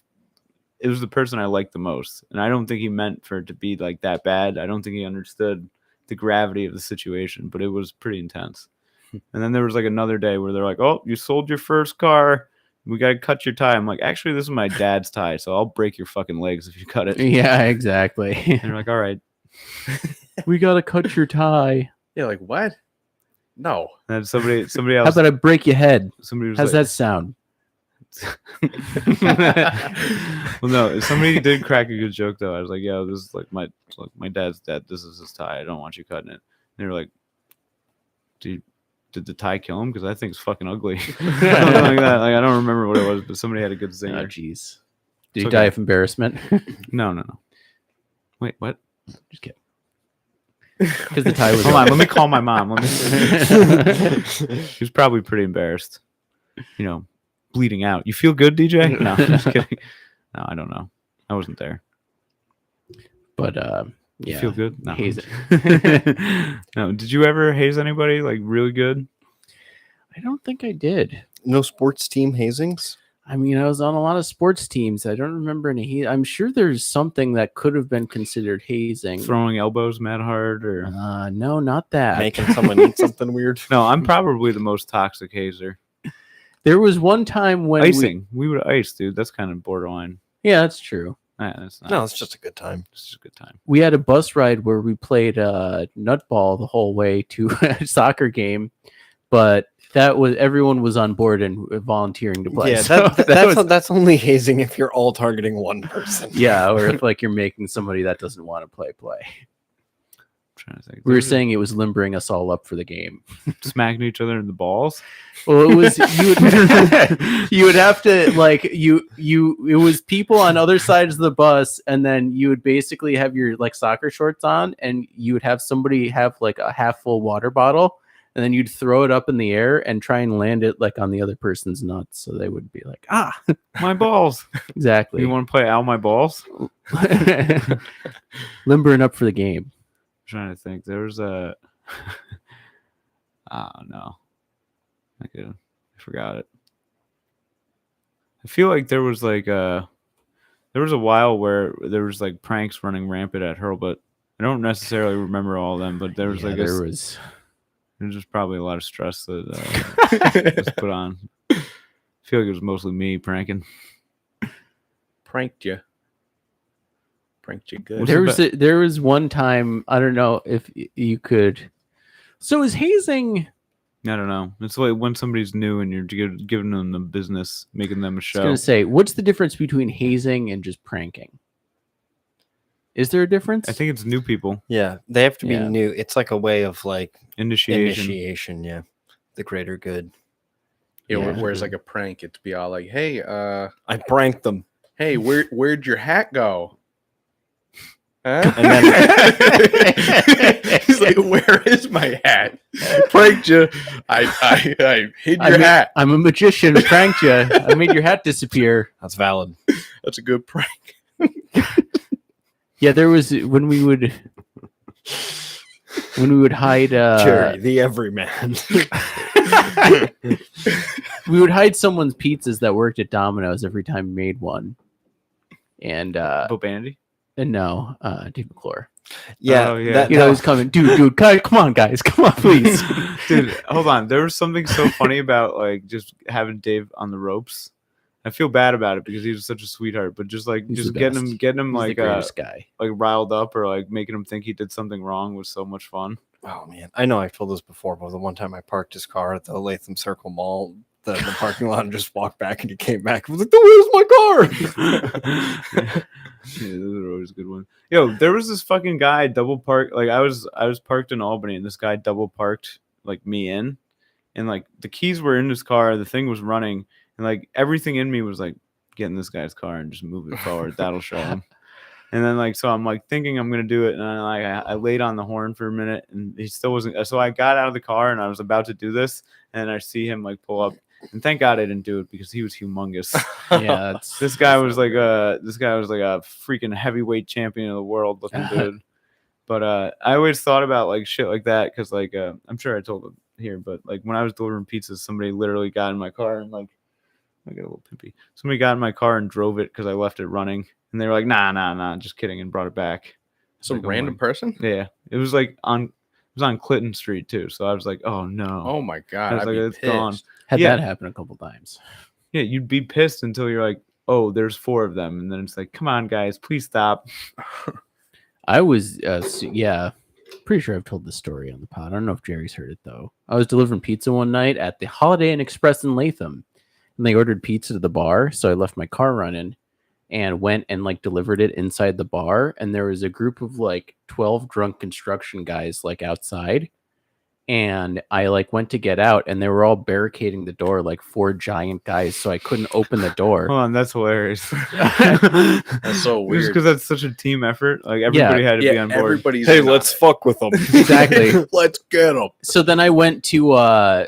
it was the person I liked the most, and I don't think he meant for it to be like that bad. I don't think he understood the gravity of the situation, but it was pretty intense. And then there was like another day where they're like, "Oh, you sold your first car. We gotta cut your tie." I'm like, "Actually, this is my dad's tie, so I'll break your fucking legs if you cut it." Yeah, exactly. And they're like, "All right." We gotta cut your tie. Yeah, like what? No. And then somebody How else, about I break your head? somebody was How's like, that sound? well, no, somebody did crack a good joke though. I was like, "Yo, this is like my dad's dead. This is his tie. I don't want you cutting it." And they were like, Did the tie kill him? Because I think it's fucking ugly." Something like that. Like I don't remember what it was, but somebody had a good Oh, zinger. jeez. Did he It's die okay. of embarrassment? No. Wait, what? Just kidding. Because the tie was. Hold on, let me call my mom. She was probably pretty embarrassed. You know, bleeding out. You feel good, DJ? No, just kidding. No, I don't know. I wasn't there. But You yeah. feel good? No. Haze it. No. Did you ever haze anybody like really good? I don't think I did. No sports team hazings. I mean, I was on a lot of sports teams. I don't remember any. I'm sure there's something that could have been considered hazing. Throwing elbows mad hard or No, not that. Making someone eat something weird. no? I'm probably the most toxic hazer. There was one time when Icing. We would ice, dude. That's kind of borderline. Yeah, that's true. That's not. No, it's just a good time. It's just a good time. We had a bus ride where we played nutball the whole way to a soccer game, but everyone was on board and volunteering to play. Yeah, So that's only hazing if you're all targeting one person. yeah, or if like you're making somebody that doesn't want to play. I'm trying to think. We were There's a- saying it was limbering us all up for the game. smacking each other in the balls. Well, it was you would have to like it was people on other sides of the bus, and then you would basically have your like soccer shorts on, and you would have somebody have like a half full water bottle, and then you'd throw it up in the air and try and land it like on the other person's nuts, so they would be like, My balls. exactly. You want to play Ow My Balls? Limbering up for the game. I'm trying to think. There was a. Oh no. I forgot it. I feel like there was like a. There was a while where there was like pranks running rampant at Hurlbut. I don't necessarily remember all of them, but there was Yeah, like there was. there's just probably a lot of stress that was put on. I feel like it was mostly me pranking. Pranked you good. There was one time, I don't know if you could. So is hazing? I don't know. It's like when somebody's new and you're giving them the business, making them a I was show. gonna say, what's the difference between hazing and just pranking? Is there a difference? I think it's new people. Yeah, they have to be Yeah. new. It's like a way of like Initiation. initiation. Yeah, the greater good. Yeah, Yeah. whereas like a prank, it'd be all like, "Hey, I pranked them. hey, where'd your hat go?" Huh? And then- he's like, "Where is my hat?" Pranked you. I hid your hat. I'm a magician. Pranked you. I made your hat disappear. That's valid. That's a good prank. Yeah, there was when we would hide. Jerry, the everyman. We would hide someone's pizzas that worked at Domino's every time we made one. And Bobandy? no, Dave McClure. Yeah, Oh, yeah. that- You know, he's coming, dude. Come on, guys, come on, please. Dude, hold on. There was something so funny about like just having Dave on the ropes. I feel bad about it because he was such a sweetheart, but just like He's just the getting best. him getting him He's the like greatest guy. riled up or like making him think he did something wrong was so much fun. Oh man, I know I've told this before, but the one time I parked his car at the Latham Circle Mall, the parking lot, and just walked back, and he came back and was like, "Where's my car?" Yeah, those are always a good ones. Yo, there was this fucking guy double parked. Like I was parked in Albany, and this guy double parked like me in, and like the keys were in his car, the thing was running, and like everything in me was like, get in this guy's car and just move it forward. That'll show him. And then like so I'm like thinking I'm gonna do it, and I laid on the horn for a minute, and he still wasn't. So I got out of the car and I was about to do this, and I see him like pull up, and thank God I didn't do it because he was humongous. Yeah, that's, This guy was like a freaking heavyweight champion of the world looking dude. But I always thought about like shit like that because like I'm sure I told him here, but like when I was delivering pizzas, somebody literally got in my car and like I got a little pimpy. Somebody got in my car and drove it because I left it running, and they were like, nah, just kidding, and brought it back. Some Like, oh random my- person. Yeah, it was like on Clinton Street too, so I was like, oh no. Oh my I god! was I'd like, be it's gone. pissed. had Yeah. that happen a couple times. Yeah, you'd be pissed until you're like, oh, there's 4 of them, and then it's like, come on, guys, please stop. I was, yeah, pretty sure I've told this story on the pod. I don't know if Jerry's heard it though. I was delivering pizza one night at the Holiday Inn Express in Latham, and they ordered pizza to the bar. So I left my car running and went and like delivered it inside the bar. And there was a group of like 12 drunk construction guys like outside. And I like went to get out, and they were all barricading the door like 4 giant guys, so I couldn't open the door. Hold on, that's hilarious. That's so Just weird. because that's such a team effort. Like everybody had to be Yeah, on board. everybody's. Hey, in on let's it. fuck with them. Exactly. Let's get them. So then I went to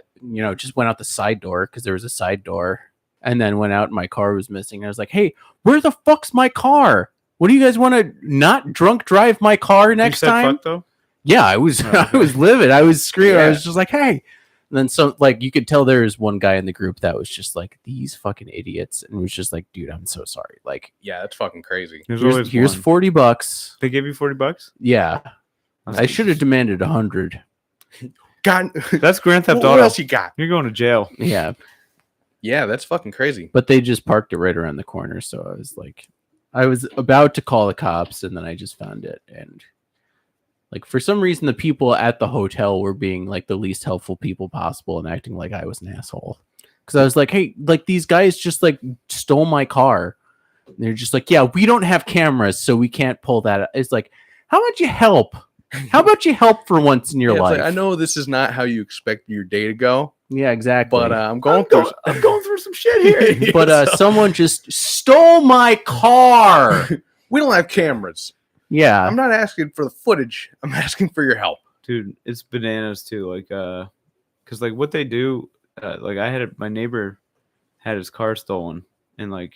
just went out the side door because there was a side door, and then went out and my car was missing. I was like, hey, where the fuck's my car? What do you guys want to not drunk drive my car next you said time? fuck though? Yeah, I was Oh, okay. I was livid. I was screaming. I Yeah. was just like, hey. And then so like you could tell there was one guy in the group that was just like, these fucking idiots, and was just like, dude, I'm so sorry. Like Yeah, that's fucking crazy. There's here's, always here's one. $40. They gave you $40? Yeah. I should have demanded 100. God, That's Grand Theft what Auto. else you got? You're going to jail. Yeah. Yeah, that's fucking crazy. But they just parked it right around the corner. So I was like, I was about to call the cops, and then I just found it. And like for some reason, the people at the hotel were being like the least helpful people possible and acting like I was an asshole. Because I was like, hey, like these guys just like stole my car. And they're just like, yeah, we don't have cameras, so we can't pull that. It's like, how about you help? How about you help for once in your Yeah, it's life? like, I know this is not how you expect your day to go, Yeah, exactly. but I'm going through. I'm going through some shit here. But someone just stole my car. We don't have cameras. Yeah. I'm not asking for the footage. I'm asking for your help. Dude, it's bananas too. Like, because like what they do, like I had my neighbor had his car stolen, and like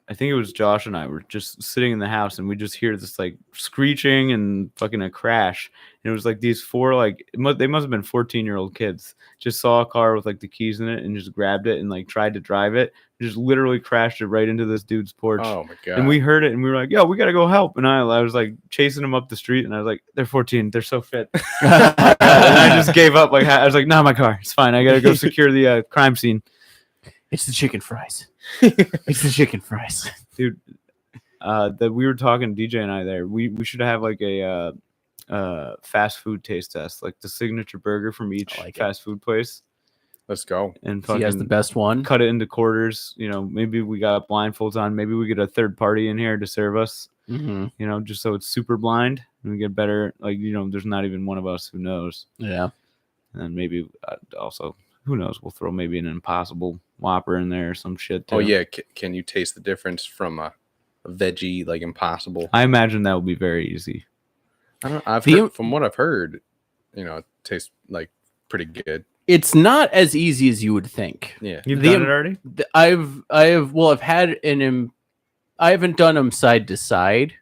I think it was Josh and I were just sitting in the house, and we just hear this like screeching and fucking a crash, and it was like these 4 like they must have been 14-year-old kids just saw a car with like the keys in it and just grabbed it and like tried to drive it, just literally crashed it right into this dude's porch. Oh my god! And we heard it, and we were like, "Yo, we gotta go help!" And I was like chasing them up the street, and I was like, "They're 14, they're so fit." And I just gave up. Like I was like, "No, my car, it's fine. I gotta go secure the crime scene." It's the chicken fries. It's the chicken fries. Dude. That we were talking, DJ and I there. We should have like a fast food taste test, like the signature burger from each fast food place. Let's go. And He has the best one. Cut it into quarters. You know, maybe we got blindfolds on. Maybe we get a third party in here to serve us. Mm-hmm. You know, just so it's super blind and we get better. Like, you know, there's not even one of us who knows. Yeah. And maybe also, who knows? We'll throw maybe an Impossible Whopper in there or some shit too. Oh yeah, can you taste the difference from a veggie like Impossible? I imagine that would be very easy. I don't. I've heard, from what I've heard, you know, it tastes like pretty good. It's not as easy as you would think. Yeah, You've done it already. I've had I haven't done them side to side,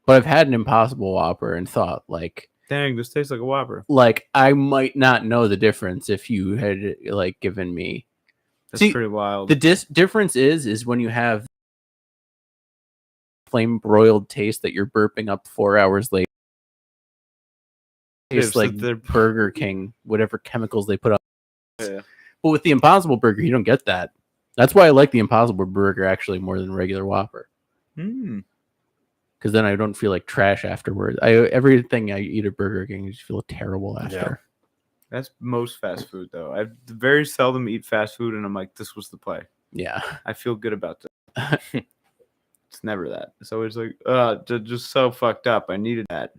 but I've had an Impossible Whopper and thought like, dang, this tastes like a Whopper. Like I might not know the difference if you had like given me. That's pretty wild. The difference is when you have flame broiled taste that you're burping up 4 hours later. Tastes like the Burger King, whatever chemicals they put on. Yeah. But with the Impossible Burger, you don't get that. That's why I like the Impossible Burger actually more than regular Whopper. Because then I don't feel like trash afterwards. Everything I eat at Burger King, I just feel terrible after. Yeah. That's most fast food though. I very seldom eat fast food, and I'm like, this was the play. Yeah, I feel good about that. It's never that. It's always like, just so fucked up. I needed that.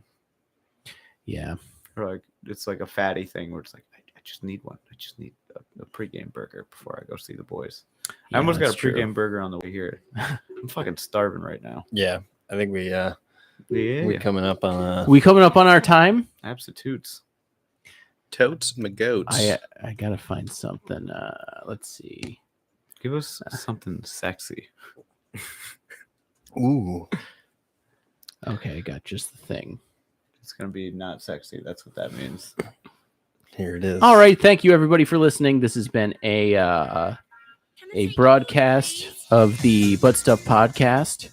Yeah. Or like it's like a fatty thing where it's like, I just need one. I just need a pregame burger before I go see the boys. I almost got a pregame burger on the way here. I'm fucking starving right now. Yeah, I think we coming up on we coming up on our time. Absolutes. Totes and goats. I gotta find something. Let's see. Give us something sexy. Ooh. Okay, I got just the thing. It's gonna be not sexy. That's what that means. Here it is. All right, thank you everybody for listening. This has been a broadcast of the Butt Stuff Podcast.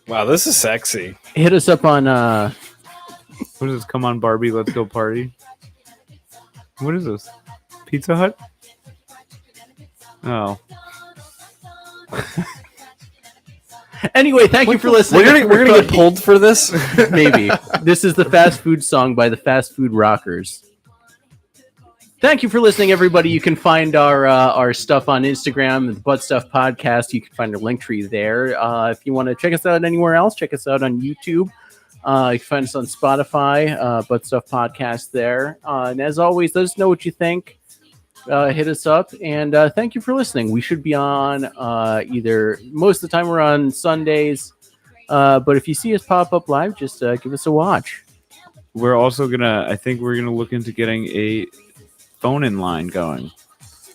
Wow, this is sexy. Hit us up on What is this? Come on, Barbie, let's go party. What is this? Pizza Hut? Oh. Anyway, thank you for listening. We're gonna get pulled for this. Maybe. This is the fast food song by the Fast Food Rockers. Thank you for listening, everybody. You can find our stuff on Instagram, the Butt Stuff Podcast. You can find our link tree there. If you want to check us out anywhere else, check us out on YouTube. You can find us on Spotify, Butt Stuff Podcast there. And as always, let us know what you think. Hit us up, and thank you for listening. We should be on either most of the time we're on Sundays, but if you see us pop up live, just give us a watch. We're also I think we're gonna look into getting a phone-in line going,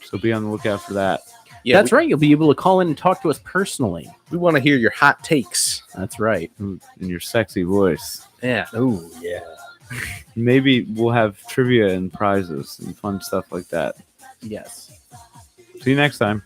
so be on the lookout for that. Yeah, that's right. You'll be able to call in and talk to us personally. We want to hear your hot takes. That's right. In your sexy voice. Yeah. Oh yeah. Maybe we'll have trivia and prizes and fun stuff like that. Yes. See you next time.